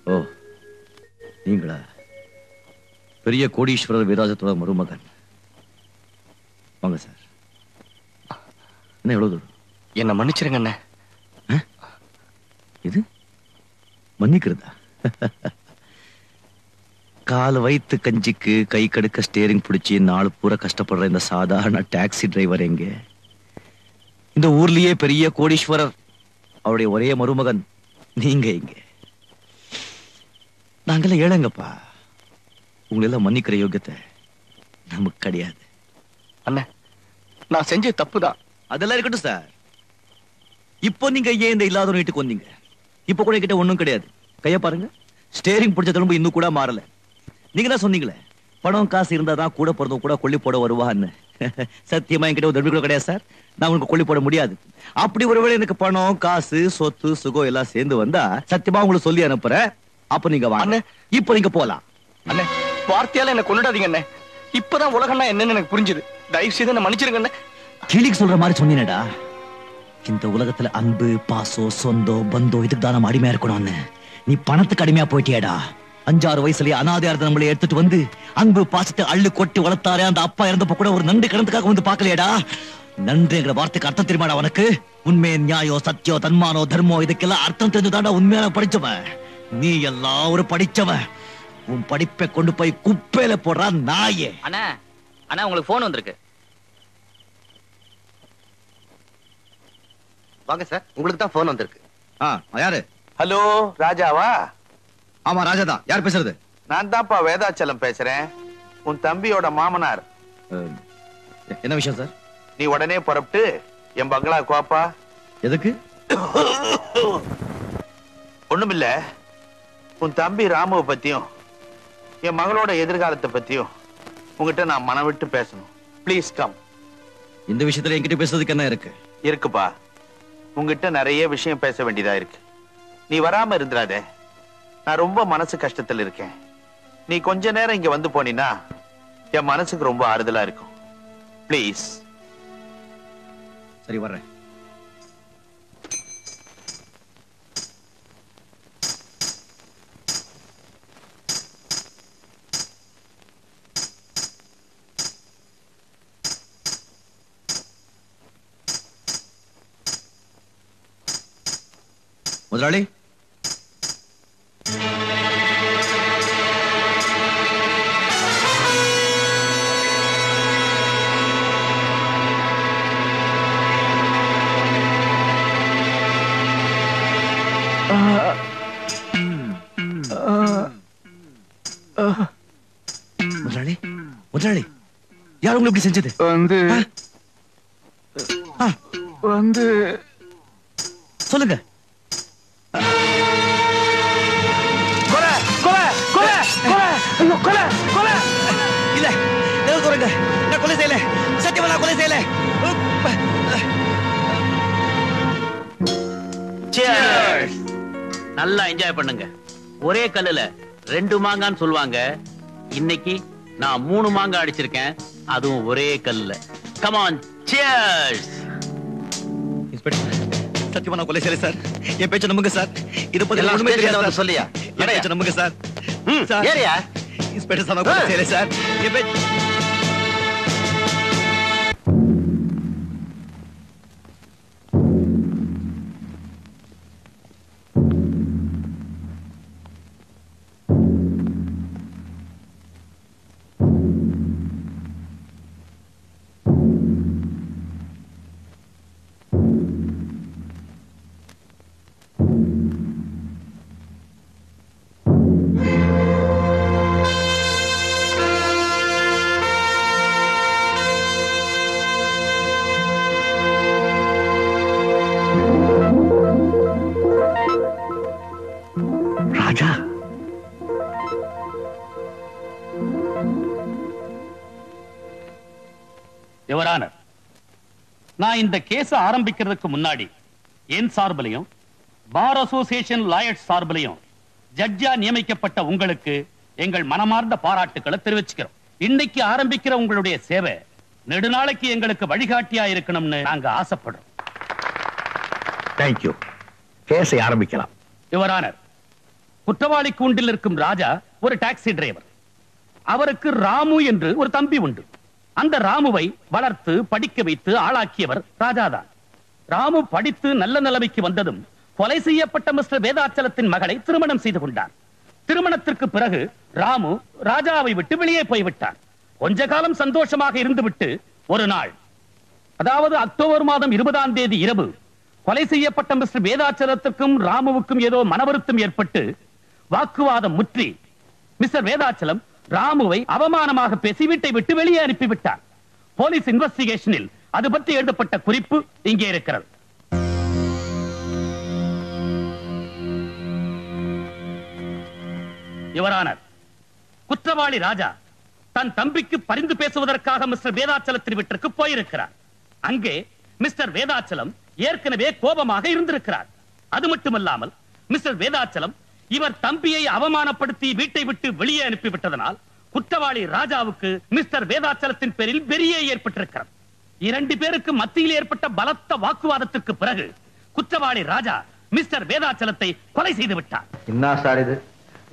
ஓ, நீங்களா? பெரிய கோடீஸ்வரர் வீராஜத்தோட மருமகன். வாங்க சார். என்ன எவ்வளவு தூரம்? என்ன மன்னிச்சிருங்க அண்ணே. இது மன்னிக்கிறதா? கால் வைத்து கஞ்சிக்கு கை கடுக்க ஸ்டேரிங் பிடிச்சி நாலு பூரா கஷ்டப்படுற இந்த சாதாரண டாக்ஸி டிரைவர் எங்க? இந்த ஊர்லயே பெரிய கோடீஸ்வரர் அவருடைய ஒரே மருமகன் நீங்க எங்க? நாங்கெல்லாம் ஏழைங்கப்பா. உங்களெல்லாம் மன்னிக்கிற யோகியத்தை நமக்கு கிடையாது. அண்ணே, நான் செஞ்ச தப்புதான். அதெல்லாம் இருக்கட்டும் சார். இப்போ நீங்க ஏன் இந்த இல்லாத வீட்டுக்கு வந்தீங்க? இப்ப கூட கிட்ட ஒண்ணும் கிடையாது. கைய பாருங்க, ஸ்டேரிங் பிடிச்ச திரும்ப இன்னும் கூட மாறல. நீங்க தான் சொன்னீங்களே, பணம் காசு இருந்தாதான் கூட பிறந்தவங்க கூட கொல்லி போட வருவான்னு. சத்தியமா என்கிட்ட ஒரு தடவை கூட கிடையாது சார். நான் உங்களுக்கு கொல்லி போட முடியாது. அப்படி ஒருவேளை எனக்கு பணம் காசு சொத்து சுகம் எல்லாம் சேர்ந்து வந்தா சத்தியமா உங்களுக்கு சொல்லி அனுப்புறேன். அப்ப நீங்க வாங்க. இப்ப நீங்க போலாம். அண்ணே, வார்த்தையால என்ன கொண்டுடாதீங்க அண்ணே. இப்பதான் உலகம்னா என்னன்னு எனக்கு புரிஞ்சுது. தயவு செய்து என்ன மன்னிச்சிருங்க அண்ணே. கிளிக்கு சொல்ற மாதிரி சொன்னீனடா. இந்த உலகத்துல அன்பு பாசம் சொந்தம் பந்தம் இதுக்கு தான் நம்ம அடிமையா இருக்கணும்னு. நீ பணத்துக்கு அடிமையா போயிட்டியாடா. 5-6 வயசுலயே அனாதையா இருந்த நம்மளை எடுத்துட்டு வந்து அன்பு பாசத்தை அள்ளு கொட்டி வளர்த்தாரே அந்த அப்பா இறந்தப்ப கூட ஒரு நன்றி கடந்துக்காக வந்து பாக்கலையடா. நன்றிங்கிற வார்த்தைக்கு அர்த்தம் தெரியுமாடா உனக்கு? உண்மை நியாயம் சத்தியம் தன்மானோ தர்மம் இதுக்கெல்லாம் அர்த்தம் தெரிஞ்சுதாண்டா உண்மையான படிச்சவன். நீ எல்லாம் ஒரு படிச்சவன். உன் படிப்பை கொண்டு போய் குப்பையில போடுறா நாயே. அண்ணா அண்ணா உங்களுக்கு போன் வந்திருக்கு. வாங்க சார், உங்களுக்கு தான் போன் வந்திருக்கு. யாரு? ஹலோ, ராஜாவா? ஆமா, ராஜா தான். யார் பேசுறது? நான் தான்ப்பா வேதாச்சலம் பேசுறேன், உன் தம்பியோட மாமனார். என்ன விஷயம் சார்? நீ உடனே புறப்பட்டு என் பங்களா கோப்பா. எதுக்கு? ஒண்ணுமில்ல, உன் தம்பி ராமுவை பத்தியும் என் மகளோட எதிர்காலத்தை பத்தியும் உங்ககிட்ட நான் மனம் விட்டு பேசணும். Please come. இந்த விஷயத்துல என்கிட்ட பேசுறதுக்கு என்ன இருக்கு? இருக்குப்பா, உங்ககிட்ட நிறைய விஷயம் பேச வேண்டியதா இருக்கு. நீ வராம இருந்துடாதே. நான் ரொம்ப மனசு கஷ்டத்துல இருக்கேன். நீ கொஞ்ச நேரம் இங்க வந்து போனீன்னா என் மனசுக்கு ரொம்ப ஆறுதலா இருக்கும். ப்ளீஸ். சரி, வர்றேன். முதலாளி முதலாளி முதலாளி யார் உங்களை இப்படி செஞ்சது? வந்து சொல்லுங்க. கொலை கொலை கொலை கொலை ஐயோ கொலை கொலை இல்ல சொல்லுங்க, நான் கொலை செய்யல, சத்தியமா நான் கொலை செய்யல. நல்லா என்ஜாய் பண்ணுங்க. ஒரே கல்லுல 2 மாங்கான்னு சொல்லுவாங்க. இன்னைக்கு நான் 3 மாங்காய் அடிச்சிருக்கேன், அதுவும் ஒரே கல்லுல. Come on, cheers. சத்தியமா நான் கொலை செய்யல சார். என் பேச்ச நம்புங்க சார். இது பத்தி ஒண்ணுமே தெரியாது சொல்லியா? என் பேச்ச நம்புங்க சார். ஏறியா? இன்ஸ்பெக்டர் சார், நான் கொலை செய்யல சார். என் பேச்ச ராஜா, யுவர் ஆனர், நான் இந்த கேஸ் ஆரம்பிக்கிறதுக்கு முன்னாடி என் சார்பிலையும் பார் அசோசியேஷன் லாயர்ஸ் சார்பிலையும் ஜட்ஜா நியமிக்கப்பட்ட உங்களுக்கு எங்கள் மனமார்ந்த பாராட்டுக்களை தெரிவிச்சுக்கிறோம். இன்னைக்கு ஆரம்பிக்கிற உங்களுடைய சேவை நெடுநாளைக்கு எங்களுக்கு வழிகாட்டியா இருக்கணும்னு நாங்க ஆசைப்படுறோம். தேங்க்யூ. கேஸை ஆரம்பிக்கலாம். யுவர் ஆனர், குற்றவாளி கூண்டில் இருக்கும் ராஜா ஒரு டாக்ஸி டிரைவர். அவருக்கு ராமு என்று ஒரு தம்பி உண்டு. அந்த ராமுவை வளர்த்து படிக்க வைத்து ஆளாக்கியவர் ராஜாதான். ராமு படித்து நல்ல நிலைமைக்கு வந்ததும் கொலை செய்யப்பட்ட மிஸ்டர் வேதாச்சலத்தின் மகளை திருமணம் செய்து கொண்டார். திருமணத்திற்கு பிறகு ராமு ராஜாவை விட்டு வெளியே போய்விட்டார். கொஞ்ச காலம் சந்தோஷமாக இருந்துவிட்டு ஒரு நாள், அதாவது அக்டோபர் மாதம் 20ஆம் தேதி இரவு, கொலை செய்யப்பட்ட மிஸ்டர் வேதாச்சலத்திற்கும் ராமுவுக்கும் ஏதோ மனவருத்தம் ஏற்பட்டு வாக்குவாதம் முற்றி மிஸ்டர் வேதாச்சலம் ராமுவை அவமானமாக பேசி வீட்டை விட்டு வெளியே அனுப்பிவிட்டார். போலீஸ் இன்வெஸ்டிகேஷனில் அது பற்றி எழுதப்பட்ட குறிப்பு இங்கே இருக்கிறது. யுவர் ஆனர், குற்றவாளி ராஜா தன் தம்பிக்கு பரிந்து பேசுவதற்காக மிஸ்டர் வேதாச்சலத்தின் வீட்டிற்கு போயிருக்கிறார். அங்கே மிஸ்டர் வேதாச்சலம் ஏற்கனவே கோபமாக இருந்திருக்கிறார். அது மட்டுமல்லாமல் மிஸ்டர் வேதாச்சலம் இவர் தம்பியை அவமானப்படுத்தி வீட்டை விட்டு வெளியே அனுப்பிவிட்டதனால் குற்றவாளி ராஜாவுக்கு மிஸ்டர் வேதாச்சலத்தின் பேரில் வெறியே ஏற்பட்டிருக்கிறது. 2 பேருக்கு மத்தியில் ஏற்பட்ட பலத்த வாக்குவாதத்திற்கு பிறகு குற்றவாளி ராஜா மிஸ்டர் வேதாச்சலத்தை கொலை செய்து விட்டார். என்ன சார் இது?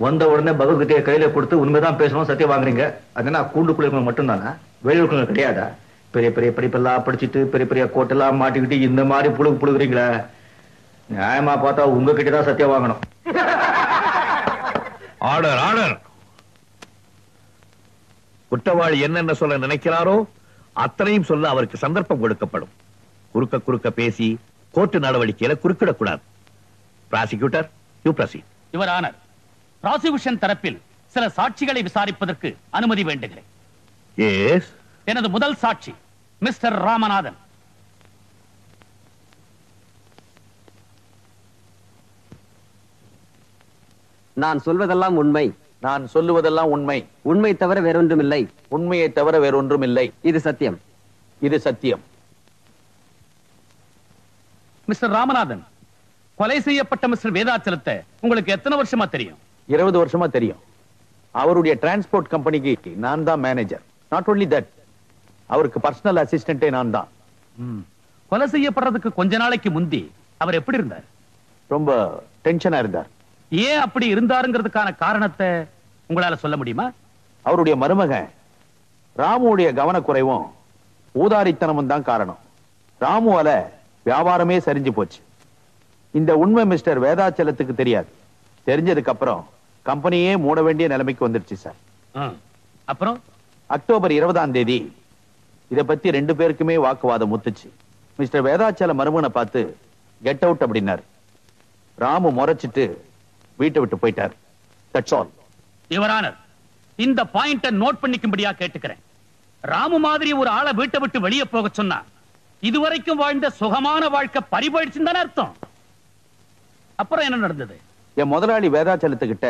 வந்த உடனே பகவத்கீதையை கையில கொடுத்து உண்மைதான் பேசணும் சத்தியம் வாங்குறீங்க. அதுனா கூண்டுக்குள்ள மட்டும்தானா? வெளியூருக்குள்ள கிடையாதா? பெரிய பெரிய படிப்பெல்லாம் படிச்சுட்டு பெரிய பெரிய கோட்டெல்லாம் மாட்டிக்கிட்டு இந்த மாதிரி புழுகுறீங்களா? நியாயமா பார்த்தா உங்ககிட்ட தான் சத்தியம் வாங்கணும். Order, order. குற்றவாளி என்னென்ன சொல்ல நினைக்கிறாரோ அத்தனையும் சொல்ல அவருக்கு சந்தர்ப்பம் கொடுக்கப்படும். குறுக்க குறுக்க பேசி கோர்ட்டு நடவடிக்கையில குறுக்கிடக்கூடாது. Prosecutor, you proceed. Your honour, prosecution தரப்பில் சில சாட்சிகளை விசாரிப்பதற்கு அனுமதி வேண்டுகிறேன். எஸ். எனது முதல் சாட்சி மிஸ்டர் ராமநாதன். நான் சொல்வதெல்லாம் உண்மை. நான் சொல்லுவதெல்லாம் உண்மை. உண்மை தவிர வேறொன்றுமில்லை. உண்மையை தவிர வேறொன்றுமில்லை. இது சத்தியம். இது சத்தியம். மிஸ்டர் ராமநாதன், கொலை செய்யப்பட்ட மிஸ்டர் வேதாச்சலத்தை உங்களுக்கு எத்தனை வருஷமா தெரியும்? 20 வருஷமா தெரியும். அவருடைய டிரான்ஸ்போர்ட் கம்பெனிக்கு நான் தான் மேனேஜர். நாட் ஒன்லி தட், அவருக்கு பர்சனல் அசிஸ்டன்டே நான் தான். கொலை செய்யப்படுறதுக்கு கொஞ்ச நாளைக்கு முந்தி அவர் எப்படி இருந்தார்? ரொம்ப டென்ஷனா இருந்தார். ஏன் அப்படி இருந்தாருங்கிறதுக்கான காரணத்தை உங்களால சொல்ல முடியுமா? அவருடைய மருமகன் ராமுடைய கவனக்குறைவும் ஊதாரித்தனமும் தான் காரணம். ராமுவால வியாபாரமே சரிஞ்சு போச்சு. இந்த உண்மை மிஸ்டர் வேதாச்சலத்துக்கு தெரியாது. தெரிஞ்சதுக்கு அப்புறம் கம்பெனியே மூட வேண்டிய நிலைமைக்கு வந்துருச்சு சார். அப்புறம் அக்டோபர் 20ஆம் தேதி இத பத்தி 2 பேருக்குமே வாக்குவாதம் முத்துச்சு. மிஸ்டர் வேதாச்சல மருமகனை பார்த்து கெட் அவுட் அப்படின்னாரு. ராமு முறைச்சிட்டு வீட்டை விட்டு போயிட்டார். That's all. யுவர் ஆனர், இந்த பாயிண்ட நோட் பண்ணிக்கும்படியா கேட்டுக்கிறேன். ராமு மாதிரி ஒரு ஆளை வீட்டை விட்டு வெளியே போக சொன்னா இதுவரைக்கும் வாழ்ந்த சுகமான வாழ்க்கை பறிபோயிடுச்சுன்னு தானே அர்த்தம். அப்புறம் என்ன நடந்தது? என் முதலாளி வேதாச்சலத்துக்கிட்ட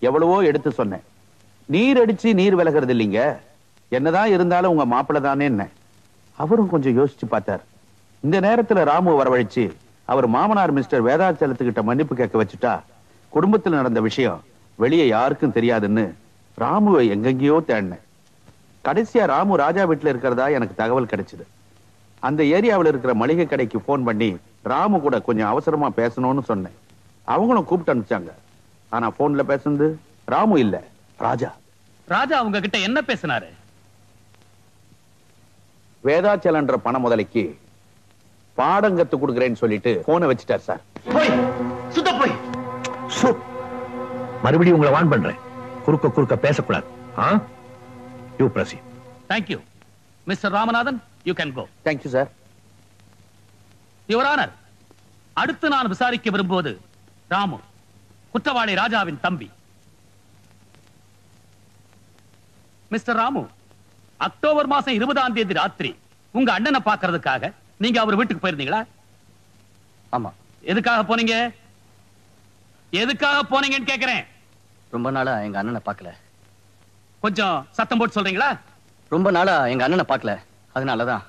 எவ்வளவோ எடுத்து சொன்னேன். நீர் அடிச்சு நீர் விலகிறது இல்லைங்க, என்னதான் இருந்தாலும் உங்க மாப்பிள்ள தானே என்ன. அவரும் கொஞ்சம் யோசிச்சு பார்த்தார். இந்த நேரத்துல ராமு வரவழைச்சு அவர் மாமனார் மிஸ்டர் வேதாச்சலத்துக்கிட்ட மன்னிப்பு கேட்க வச்சுட்டா குடும்பத்தில் நடந்த விஷயம் வெளியே யாருக்கும் தெரியாதுன்னு ராமுவை எங்கெங்கயோ தேடினேன். கடைசியா ராமு ராஜா வீட்டுல இருக்கிறதா எனக்கு தகவல் கிடைச்சது. அந்த ஏரியாவில் இருக்கிற மளிகை கடைக்கு போன் பண்ணி ராமு கூட கொஞ்சம் அவசரமா பேசணும்னு சொன்னேன். அவங்களும் கூப்பிட்டு அனுப்பிச்சாங்க. ஆனா போன்ல பேசுனது ராமு இல்ல, ராஜா. ராஜா அவங்க கிட்ட என்ன பேசினாரு? வேதாச்சலன்ற பண முதலைக்கு பாடம் கத்து கொடுக்கிறேன்னு சொல்லிட்டு போனை வச்சுட்டார் சார். போய் சுத்த போய் மறுபடியும் உங்களை வான் பண்றேன். குறுக்க பேசக்கூடாது. You proceed. Thank you. Mr. Ramanathan, you can go. Thank you, sir. Your Honor, அடுத்து நான் விசாரிக்க விரும்புவது ராமு, குற்றவாளி ராஜாவின் தம்பி. மிஸ்டர் ராமு, அக்டோபர் மாசம் 20ஆம் தேதி ராத்திரி உங்க அண்ணனை பார்க்கிறதுக்காக நீங்க அவர் வீட்டுக்கு போயிருந்தீங்களா? ஆமா. எதுக்காக போனீங்க? எதுக்காக போனீங்கன்னு கேக்குறேன். ரொம்ப நாளா எங்க அண்ணனை பார்க்கல. கொஞ்சம் சத்தம் போட்டு சொல்றீங்களா? ரொம்ப நாளா எங்க அண்ணனை பார்க்கல, அதனாலதான்.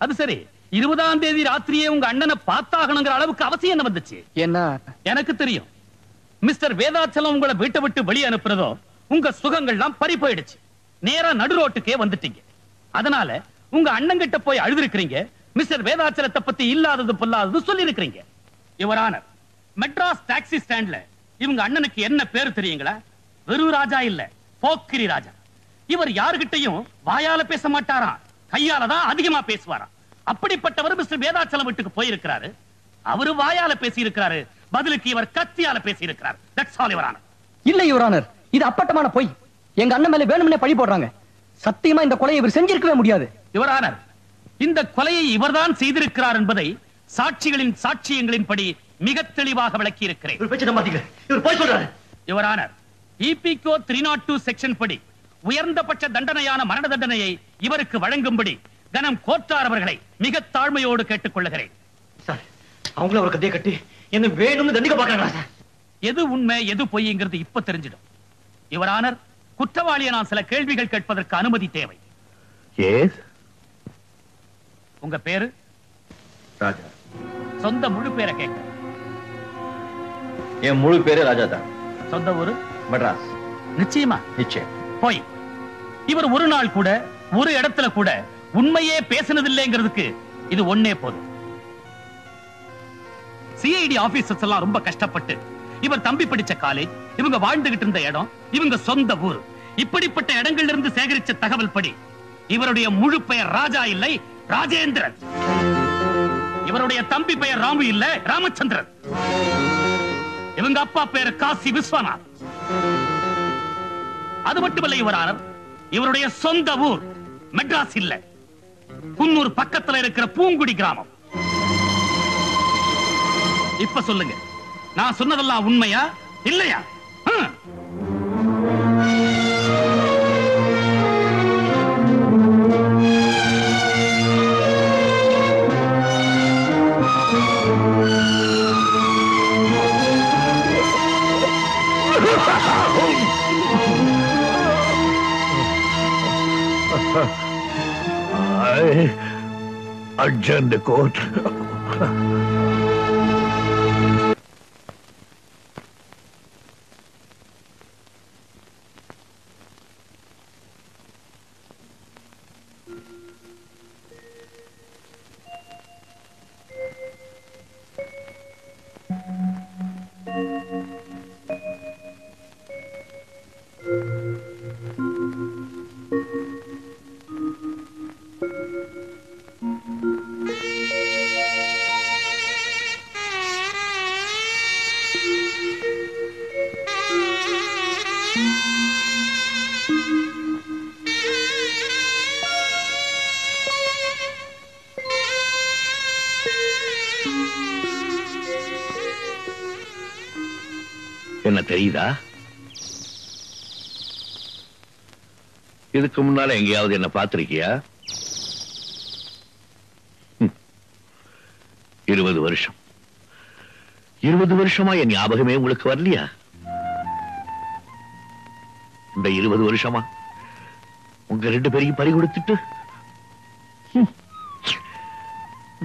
அது சரி, 20ஆம் தேதி ராத்திரியே உங்க அண்ணனை பார்த்தாகணுங்கிற அளவுக்கு அவசியம் என்ன வந்துச்சு? என்ன? எனக்கு தெரியும். மிஸ்டர் வேதாச்சலம் உங்களை வீட்டை விட்டு வெளியே அனுப்புறதோ உங்க சுகங்கள்லாம் பறி போயிடுச்சு. நேரா நடு ரோட்டுக்கே வந்துட்டீங்க. அதனால உங்க அண்ணன் கிட்ட போய் அழுதுருக்கிறீங்க. மிஸ்டர் வேதாச்சலத்தை பத்தி இல்லாதது பொல்லாதது சொல்லி இருக்கிறீங்க. யுவர் ஆனர், மெட்ராஸ் டாக்ஸி ஸ்டாண்ட்ல இவங்க அண்ணனுக்கு என்ன பேரு தெரியுங்களா? வெறும் ராஜா இல்ல, போக்கிரி ராஜா. இவர் யாருகிட்டையும் வாயால பேச மாட்டாராம், கையால தான் அதிகமா பேசுவாராம். அப்படிப்பட்டவர் மிஸ்டர் வேதாச்சலம் வீட்டுக்கு போயிருக்கிறாரு. அவரு வாயால பேசி இருக்கிறாரு, பதிலுக்கு இவர் கத்தியால பேசி இருக்கிறார். That's all your honour. இல்ல யுவர் ஆனர், இது அப்பட்டமான பொய். எங்க அண்ணன் மேல வேணும்னே பழி போடுறாங்க. சத்தியமா இந்த கொலையை இவர் செஞ்சிருக்கவே முடியாது. யுவர் ஆனர், இந்த கொலையை இவர்தான் செய்திருக்கிறார் என்பதை சாட்சிகளின் சாட்சியங்களின்படி மிக தெளிவாக விளக்கி இருக்கிறேன். யுவர் ஆனர், EPCO 302 செக்ஷன் படி உயர்ந்தபட்ச தண்டனையான மரண தண்டனையை இவருக்கு வழங்கும்படி கனம் கோட்டார் அவர்களை மிக தாழ்மையோடு கேட்டுக் கொள்ளுகிறேன். அவங்கள ஒரு கதையை கட்டி என்ன வேணும்னு தண்டிக்க பாக்குறாங்களா? எது உண்மை எது பொய்ங்கிறது இப்ப தெரிஞ்சிடும். யுவர் ஆனர், குற்றவாளியை நான் சில கேள்விகள் கேட்பதற்கு அனுமதி தேவை. உங்க பேரு? ராஜா. சொந்த முழு பேரை கேட்க. என் முழு பேரு ராஜா தான். சொந்த ஊரு? மெட்ராஸ். நிச்சயமா? நிச்சயம். போய் இவர் ஒரு நாள் கூட ஒரு இடத்துல கூட உண்மையே பேசினதில்லைங்கிறதுக்கு இது ஒன்னே போதும். CID ஆபீசர்ஸ் எல்லாம் ரொம்ப கஷ்டப்பட்டு இவர் தம்பி படிச்ச காலேஜ், இவங்க வாழ்ந்துகிட்டு இருந்த இடம், இவங்க சொந்த ஊர், இப்படிப்பட்ட இடங்கள்ல இருந்து சேகரிச்ச தகவல் படி இவருடைய முழு பெயர் ராஜா இல்லை, ராஜேந்திரன். இவருடைய தம்பி பெயர் ராமு இல்ல, ராமச்சந்திரன். இவங்க அப்பா பெயர் காசி விஸ்வநாத். அது மட்டுமல்ல யுவர் ஆனர், இவருடைய சொந்த ஊர் மெட்ராஸ் இல்ல, குன்னூர் பக்கத்துல இருக்கிற பூங்குடி கிராமம். இப்ப சொல்லுங்க, நான் சொன்னதெல்லாம் உண்மையா இல்லையா? I adjourn the court. என்ன தெரியுதா? இதுக்கு முன்னால எங்கேயாவது என்ன பார்த்திருக்கியா? 20 வருஷம் 20 வருஷமா என் ஞாபகமே உங்களுக்கு வரலையா? இந்த 20 வருஷமா உங்க 2 பேரையும் பறி கொடுத்துட்டு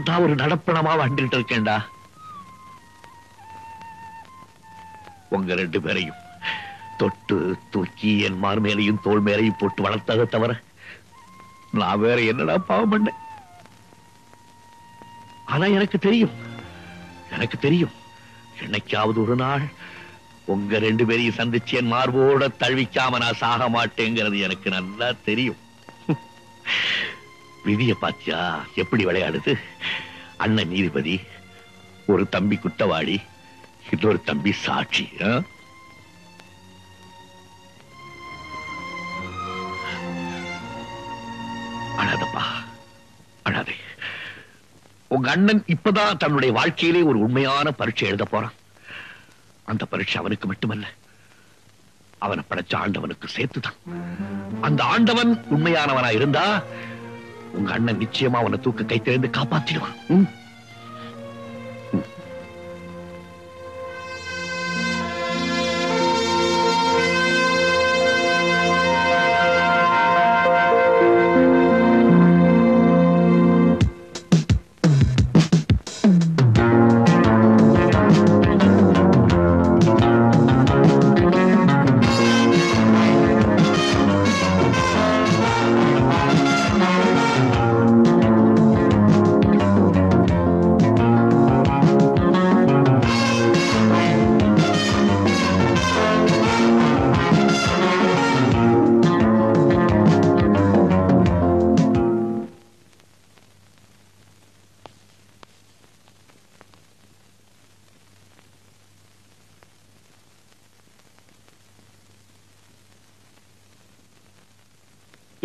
நான் ஒரு நடப்பணமா வந்துட்டு இருக்கேன்டா. உங்க 2 பேரையும் தொட்டு தூக்கி என் மார் மேலையும் தோல் மேலையும் போட்டு வளர்த்ததை தவிர நான் வேற என்னடா பாவம் பண்ணேன்? ஆனா எனக்கு தெரியும் என்னைக்காவது ஒரு நாள் உங்க 2 பேரையும் சந்திச்சு என் மார்போட தழுவிக்காம நான் சாக மாட்டேங்கிறது எனக்கு நல்லா தெரியும். விதிய பாத்தியா எப்படி விளையாடுது? அண்ணன் நீதிபதி, ஒரு தம்பி குற்றவாளி, இன்னொரு தம்பி சாட்சி. அழாதப்பா, அழாதே. உங்க அண்ணன் இப்பதான் தன்னுடைய வாழ்க்கையிலே ஒரு உண்மையான பரீட்சை எழுத போறான். அந்த பரீட்சை அவனுக்கு மட்டுமல்ல, அவனை படைச்ச ஆண்டவனுக்கு சேர்த்துதான். அந்த ஆண்டவன் உண்மையானவனா இருந்தா உங்க அண்ணன் நிச்சயமா அவனை தூக்க கை திறந்து காப்பாத்திடுவான்.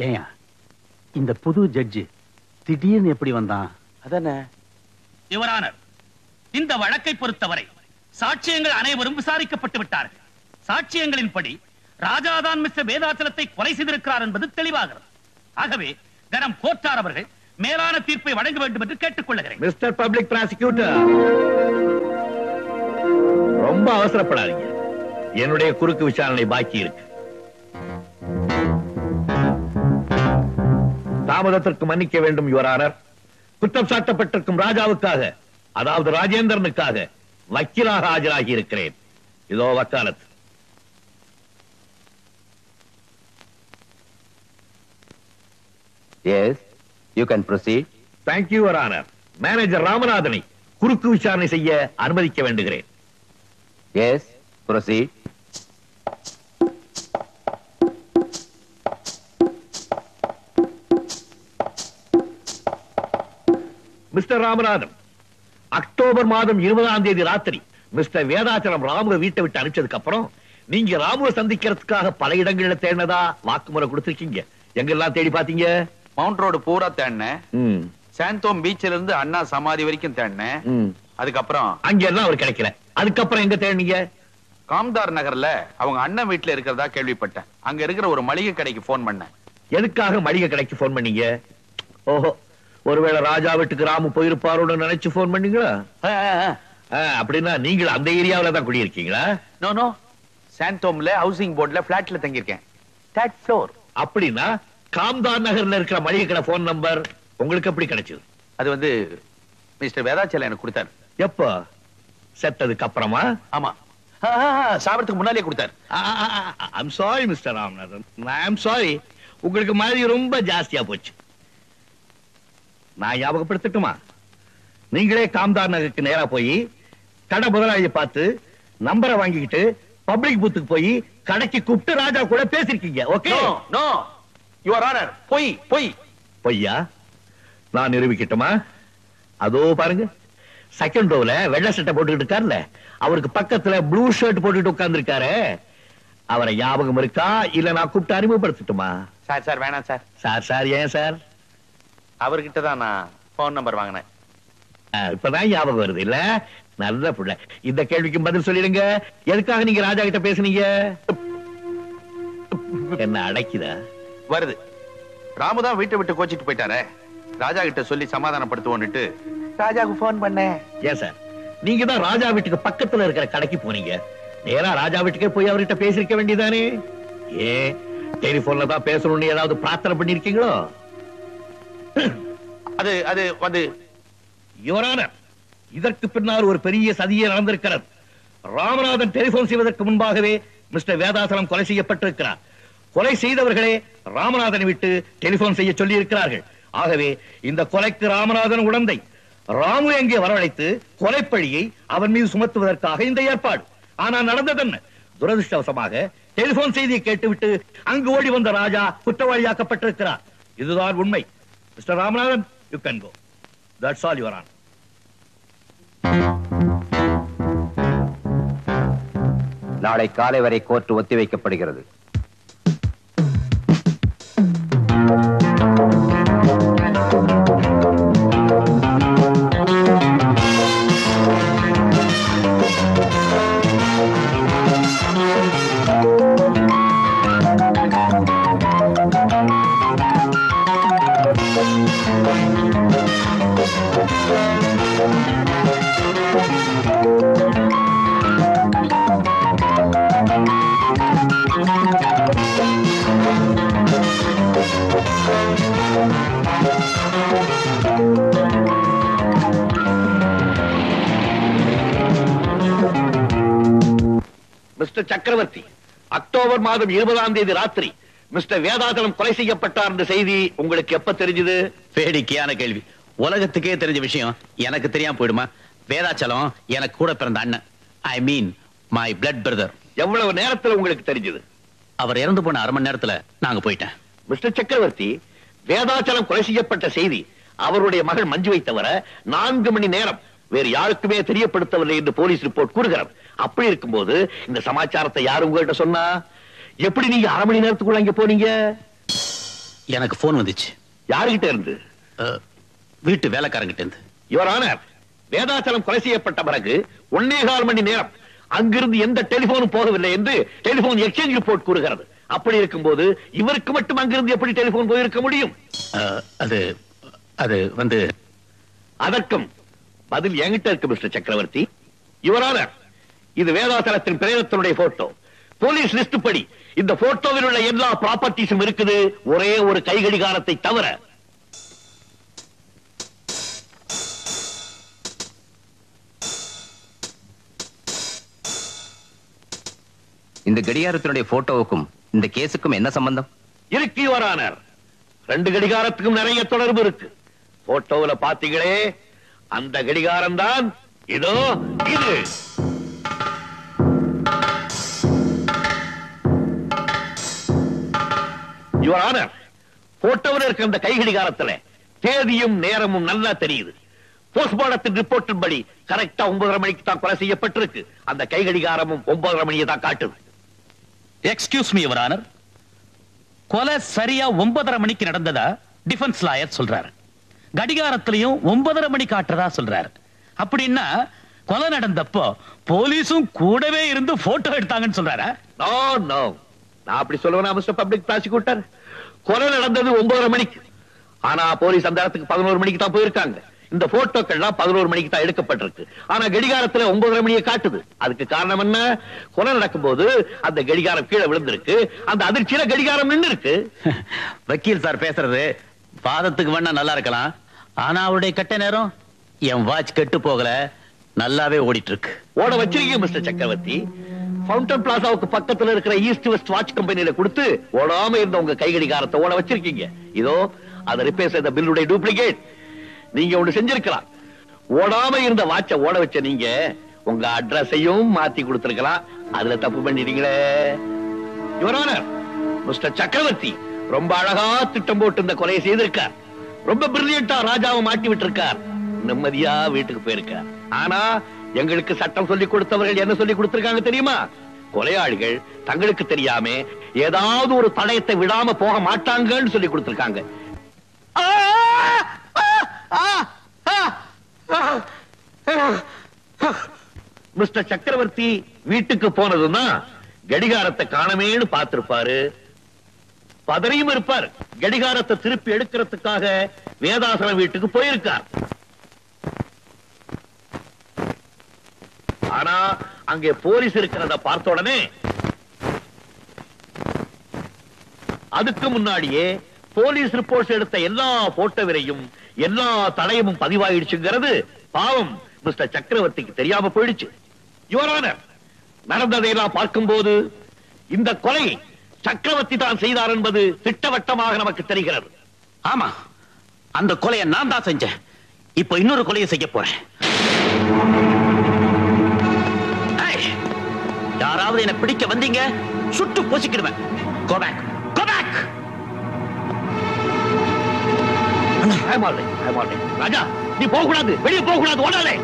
ஏயா இந்த புது ஜட்ஜி திடீர்னு எப்படி வந்தான்? அதானே. யுவர் ஆனர், இந்த வழக்கை பொறுத்தவரை சாட்சியங்கள் அனைவரும் விசாரிக்கப்பட்டு விட்டார்கள். சாட்சியங்களின்படி ராஜாதான் மிஸ்டர் வேதாச்சலத்தை கொலை செய்திருக்கிறார் என்பது தெளிவாகிறது. ஆகவே கனம் கோட்டார் அவர்கள் மேலான தீர்ப்பை வழங்க வேண்டும் என்று கேட்டுக் கொள்கிறேன். மிஸ்டர் பப்ளிக் பிராசிக்யூட்டர், ரொம்ப அவசரப்படாதீங்க. என்னுடைய குறுக்கு விசாரணை பாக்கி இருக்கு. தாமதத்திற்கு மன்னிக்க வேண்டும் யுவர் ஆனர். குற்றம் சாட்டப்பட்டிருக்கும் ராஜாவுக்காக, அதாவது ராஜேந்திரனுக்காக வக்கீலாக ஆஜராகி இருக்கிறேன். இதோ வக்காலத். Yes, you can proceed. Thank you, Your Honor. Manager ராமநாதனை குறுக்கு விசாரணை செய்ய அனுமதிக்க வேண்டுகிறேன். Yes, proceed. Mister Ramanathan, October மாதம் 20ஆம் தேதி ராத்திரி மிஸ்டர் வேதாச்சலம் ராமுவை வீட்டை விட்டு அனுப்பிச்சதுக்கு அப்புறம் நீங்க ராமுவை சந்திக்கிறதுக்காக பல இடங்கள்ல தேடினதா வாக்குமூலம் கொடுத்திருக்கீங்க. எங்கெல்லாம் தேடி பாத்தீங்க? மவுண்ட் ரோடு பூரா தேடினேன். சாந்தோம் பீச்ல இருந்து அண்ணா சமாதி வரைக்கும் தேடினேன். அதுக்கப்புறம் அங்க எல்லாம் அவர் கிடைக்கல. அதுக்கப்புறம் எங்க தேடினீங்க? காம்தார் நகர்ல அவங்க அண்ணன் வீட்டுல இருக்கிறதா கேள்விப்பட்டேன். அங்க இருக்கிற ஒரு மளிகை கடைக்கு போன் பண்ணேன். எதுக்காக மளிகை கடைக்கு போன் பண்ணீங்க? ஓஹோ, ஒருவேளை ராஜா வீட்டுக்கு ராமு போயிருப்பாரோன்னு நினைச்சு போன் பண்ணீங்களா? அப்படின்னா நீங்கள் அந்த ஏரியாவில தான் குடியிருக்கீங்களா? நோ நோ, சாந்தோம்ல ஹவுசிங் போர்ட்ல பிளாட்ல தங்கியிருக்கேன். Third floor. அப்படின்னா காம்தார் நகர்ல இருக்கிற மளிகை கடை போன் நம்பர் உங்களுக்கு எப்படி கிடைச்சது? அது வந்து மிஸ்டர் வேதாச்சலம் எனக்கு கொடுத்தாரு. எப்போ? செத்ததுக்கு அப்புறமா? ஆமா, சாவறதுக்கு முன்னாலே கொடுத்தாரு. I'm sorry mister Ramanathan, I'm sorry. உங்களுக்கு மாதிரி ரொம்ப ஜாஸ்தியா போச்சு. நான் ஞாபகப்படுத்தட்டுமா? நீங்களே காம்தார் நகருக்கு நேரா போய் கடை முதலாளியை பார்த்து நம்பரை வாங்கிக்கிட்டு பப்ளிக் பூத்துக்கு போய் கடைக்கு கூப்பிட்டு ராஜா கூட பேசிருக்கீங்க. ஓகே? நோ யுவர் ஆனர், பொய் பொய். பொய்யா? நான் நிரூபிக்கட்டுமா? அதோ பாருங்க, செகண்ட் ரோல வெள்ளை சட்டை போட்டுக்கிட்டு இருக்காருல்ல, அவருக்கு பக்கத்துல ப்ளூ ஷர்ட் போட்டுட்டு உட்கார்ந்து இருக்காரு. அவரை ஞாபகம் இருக்கா? இல்ல நான் கூப்பிட்டு அறிமுகப்படுத்தட்டுமா? சார் சார் வேணாம் சார். சார் சார் ஏன் சார்? அவர்கிட்ட தான் நான் போன் நம்பர் வாங்கினேன். இப்பதான் ஞாபகம் வருது இல்ல? நல்ல புள்ள. இந்த கேள்விக்கு பதில் சொல்லிடுங்க. எதுக்காக நீங்க ராஜா கிட்ட பேசுனீங்க? என்ன அடைக்குதா? வருது. ராமுதான் வீட்டை விட்டு கோச்சிட்டு போயிட்டாரே, ராஜா கிட்ட சொல்லி சமாதானப்படுத்துவோன்னுட்டு ராஜாவுக்கு போன் பண்ணேன். ஏன் சார், நீங்க தான் ராஜா வீட்டுக்கு பக்கத்துல இருக்கிற கடைக்கு போனீங்க. நேரா ராஜா வீட்டுக்கே போய் அவர்கிட்ட பேசிருக்க வேண்டியதானே? ஏன் டெலிபோன்ல தான் பேசணும்னு ஏதாவது பிரார்த்தனை பண்ணிருக்கீங்களோ? அது அது அது யுவரான, இதற்கு பின்னால் ஒரு பெரிய சதியே நடந்திருக்கிறது. ராமநாதன் டெலிபோன் செய்வதற்கு முன்பாகவே மிஸ்டர் வேதாசலம் கொலை செய்யப்பட்டிருக்கிறார். கொலை செய்தவர்களே ராமநாதனை விட்டு டெலிபோன் செய்ய சொல்லி இருக்கிறார்கள். ஆகவே இந்த கொலைக்கு ராமநாதன் உடந்தை. ராமு எங்கே வரவழைத்து கொலைப்பழியை அவன் மீது சுமத்துவதற்காக இந்த ஏற்பாடு. ஆனால் நடந்தது என்ன? துரதிருஷ்டவசமாக டெலிபோன் செய்தியை கேட்டுவிட்டு அங்கு ஓடி வந்த ராஜா குற்றவாளியாக்கப்பட்டிருக்கிறார். இதுதான் உண்மை. Mister Ramanathan, you can go. That's all your honour. நாளை காலை வரை கோர்ட் ஒத்திவைக்கப்படுகிறது. மிஸ்டர் சக்கரவர்த்தி, அக்டோபர் மாதம் 20ஆம் தேதி ராத்திரி மிஸ்டர் வேதாசலம் கொலை செய்யப்பட்டார் என்ற செய்தி உங்களுக்கு எப்ப தெரிஞ்சது? வேடிக்கையான கேள்வி. உலகத்துக்கே தெரிஞ்ச விஷயம் எனக்கு தெரியாம போயிடுமா? வேதாச்சலம் எனக்கு கூட பிறந்த அண்ணன். ஐ மீன் மை பிளட் பிரதர். எவ்வளவு நேரத்துல உங்களுக்கு தெரிஞ்சது? அவர் இறந்து போன 1/2 மணி நேரத்துல நாங்க போயிட்டேன். மிஸ்டர் சக்கரவர்த்தி, வேதாச்சலம் கொலை செய்யப்பட்ட செய்தி அவருடைய மகள் மஞ்சுவை தவிர 4 மணி நேரம் வேறு யாருக்குமே தெரியப்படுத்தவில்லை என்று போலீஸ் ரிப்போர்ட் கூறுகிறது. அப்படி இருக்கும்போது இந்த சமாச்சாரத்தை யாரு உங்கள்கிட்ட சொன்னா? எப்படி நீங்க 1/2 மணி நேரத்துக்குள்ள அங்க போனீங்க? எனக்கு போன் வந்துச்சு. யாருகிட்ட இருந்து? வீட்டு வேலைக்காரங்கிட்ட இருந்து. யுவர் ஆனர், வேதாச்சலம் கொலை செய்யப்பட்ட பிறகு 1.25 மணி நேரம் அங்கிருந்து எந்த டெலிபோனும் போகவில்லை என்று டெலிபோன் எக்ஸ்சேஞ்ச் ரிப்போர்ட் கூறுகிறது. அப்படி இருக்கும்போது இவருக்கு மட்டும் அங்கிருந்து எப்படி டெலிபோன் போயிருக்க முடியும்? அது அது வந்து அதற்கும் பதில் என்கிட்ட இருக்கு மிஸ்டர் சக்கரவர்த்தி. யுவர் ஆனர், இது வேதாச்சலத்தின் பிரேதத்தினுடைய போட்டோ. போலீஸ் லிஸ்ட் படி இந்த போட்டோவில் உள்ள எல்லா ப்ராப்பர்ட்டிஸும் இருக்குது, ஒரே ஒரு கைகடிகாரத்தை தவிர. இந்த கடிகாரத்தினுடைய போட்டோவுக்கும் இந்த கேஸுக்கும் என்ன சம்பந்தம் இருக்கு யுவர் ஆனர்? 2 கடிகாரத்துக்கும் நிறைய தொடர்பு இருக்கு. போட்டோவில் பாத்தீங்களே, அந்த கடிகாரம் தான் இதோ இது. யுவர் ஆனர், போட்டோவில் இருக்கிற அந்த கை கடிகாரத்துல தேதியும் நேரமும் நல்லா தெரியுது. போஸ்ட்மார்டத்தின் ரிப்போர்ட்டின் படி கரெக்டா 9:30 மணிக்கு தான் கொலை செய்யப்பட்டிருக்கு. அந்த கை கடிகாரமும் 9:30 மணியை தான் காட்டுது. எக்ஸ்கியூஸ் மீ யுவர் ஆனர், கொலை சரியா 9:30 மணிக்கு நடந்ததா டிஃபென்ஸ் லாயர் சொல்றாரு. கடிகாரத்திலையும் 9:30 மணி காட்டுறதா சொல்றாரு. அப்படின்னா கொலை நடந்தப்போ போலீஸும் கூடவே இருந்து போட்டோ எடுத்தாங்கன்னு சொல்றாரா? நோ நோ, நான் அப்படி சொல்லுவேனா மிஸ்டர் பப்ளிக் ப்ராசிக்யூட்டர்? கொலை நடந்தது 9:30 மணிக்கு. ஆனா போலீஸ் அந்த இடத்துக்கு 11 மணிக்கு தான் போயிருக்காங்க. இந்த போட்டோக்கள்லாம் 11 மணிக்கு தான் எடுக்கப்பட்டிருக்கு. ஆனா கடிகாரத்துல 9:30 மணியை காட்டுது. அதுக்கு காரணம் என்ன? கொலை நடக்கும்போது அந்த கடிகாரம் கீழே விழுந்திருக்கு. அந்த அதிர்ச்சியில கடிகாரம் நின்று இருக்கு. வக்கீல் சார் பேசுறது வாதத்துக்கு வேணா நல்லா இருக்கலாம். ஆனா அவருடைய கட்ட நேரம் என் வாட்ச் கெட்டு போகல, நல்லாவே ஓடிட்டு இருக்கு. ஓட வச்சிருக்கீங்க மிஸ்டர் சக்கரவர்த்தி. ஃபவுண்டன் பிளாசாவுக்கு பக்கத்துல இருக்கிற ஈஸ்ட் வெஸ்ட் வாட்ச் கம்பெனியில கொடுத்து ஓடாம இருந்த உங்க கை கடிகாரத்தை ஓட வச்சிருக்கீங்க. இதோ அதை ரிப்பேர் செய்த பில்லுடைய டூப்ளிகேட். நீங்க ஒண்ணு செஞ்சிருக்கலாம். ஓடாம இருந்த வாட்ச ஓட வச்ச நீங்க உங்க அட்ரஸையும் மாத்தி கொடுத்திருக்கலாம். அதுல தப்பு பண்ணிட்டீங்களே. யுவர் ஆனர், மிஸ்டர் சக்கரவர்த்தி ரொம்ப அழகா திட்டம் போட்டு இந்த கொலையை செய்திருக்கார். ரொம்ப பிரில்லியண்டா ராஜாவை மாட்டி விட்டிருக்கார். நிம்மதியா வீட்டுக்கு போயிருக்கார். ஆனா எங்களுக்கு சட்டம் சொல்லி கொடுத்தவர்கள் என்ன சொல்லி கொடுத்திருக்காங்க தெரியுமா? கொலையாளிகள் தங்களுக்கு தெரியாம ஏதாவது ஒரு தடயத்தை விடாம போக மாட்டாங்கன்னு சொல்லி கொடுத்திருக்காங்க. மிஸ்டர் சக்கரவர்த்தி வீட்டுக்கு போனதுன்னா கடிகாரத்தை காணமேன்னு பார்த்திருப்பாரு. பதறியும் இருப்பார். கடிகாரத்தை திருப்பி எடுக்கிறதுக்காக வேதாசலம் வீட்டுக்கு போயிருக்கார். ஆனா அங்கே போலீஸ் இருக்கிறத பார்த்த உடனே அதுக்கு முன்னாடியே போலீஸ் ரிப்போர்ட்ஸ் எடுத்த எல்லா போட்டோவிலையும் எல்லா தடயமும் பதிவாயிடுச்சுங்கிறது பாவம் மிஸ்டர் சக்கரவர்த்திக்கு தெரியாம போயிடுச்சு. யுவர் ஆனர், நடந்ததையெல்லாம் பார்க்கும்போது இந்த கொலை சக்கரவர்த்தி தான் செய்தார் என்பது திட்டவட்டமாக நமக்கு தெரிகிறது. ஆமா, அந்த கொலையை நான் தான் செஞ்சேன். இப்ப இன்னொரு கொலையை செய்ய போறேன். யாராவது என்ன பிடிக்க வந்தீங்க, சுட்டு பொசிக்கிடுவேன். Go back. Go back. ராஜா, நீ போக கூடாது, வெளியே போக கூடாது, ஓடாதே.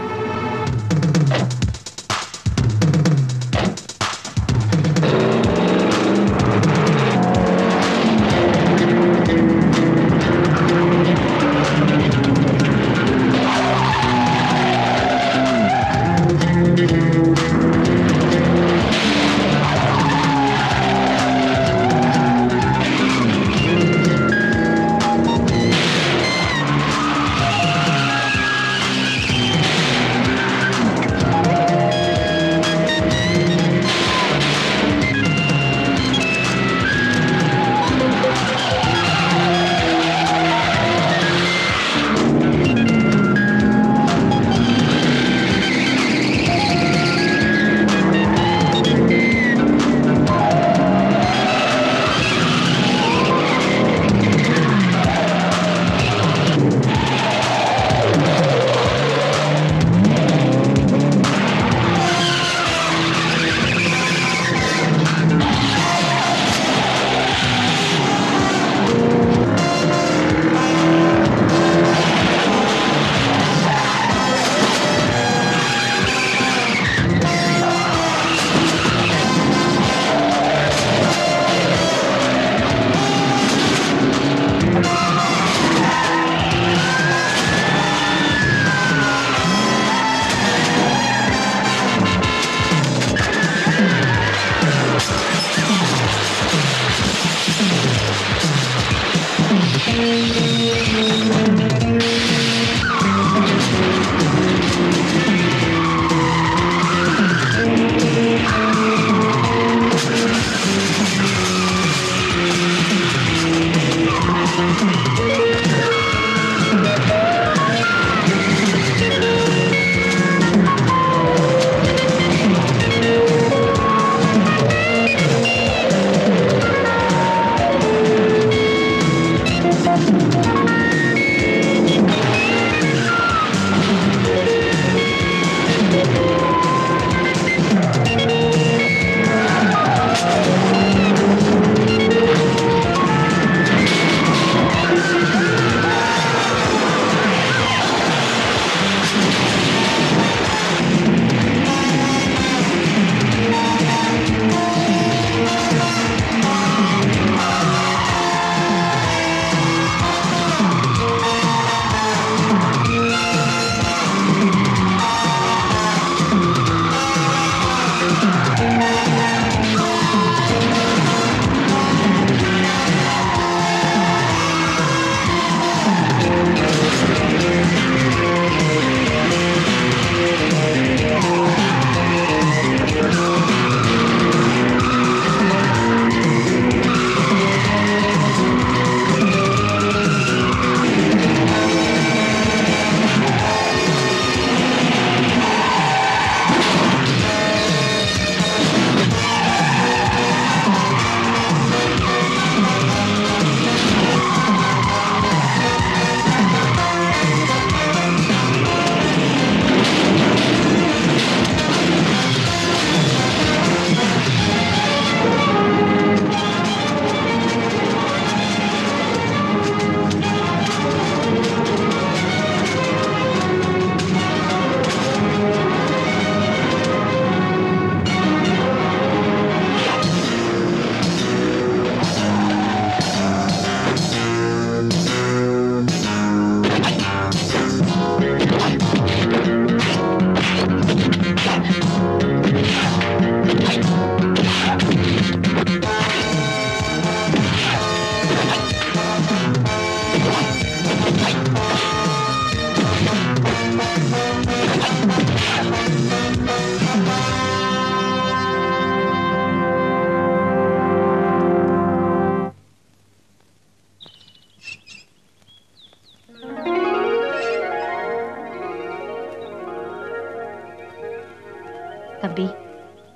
தம்பி,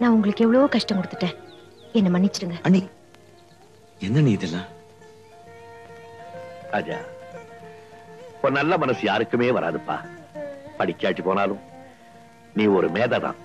நான் உங்களுக்கு எவ்வளவோ கஷ்டம் கொடுத்துட்டேன். என்ன மன்னிச்சிடுங்க. அண்ணி, என்ன நீ இதெல்லாம்? ராஜா, ஒரு நல்ல மனசு யாருக்குமே வராதுப்பா. படிக்காட்டி போனாலும் நீ ஒரு மேதைதான்.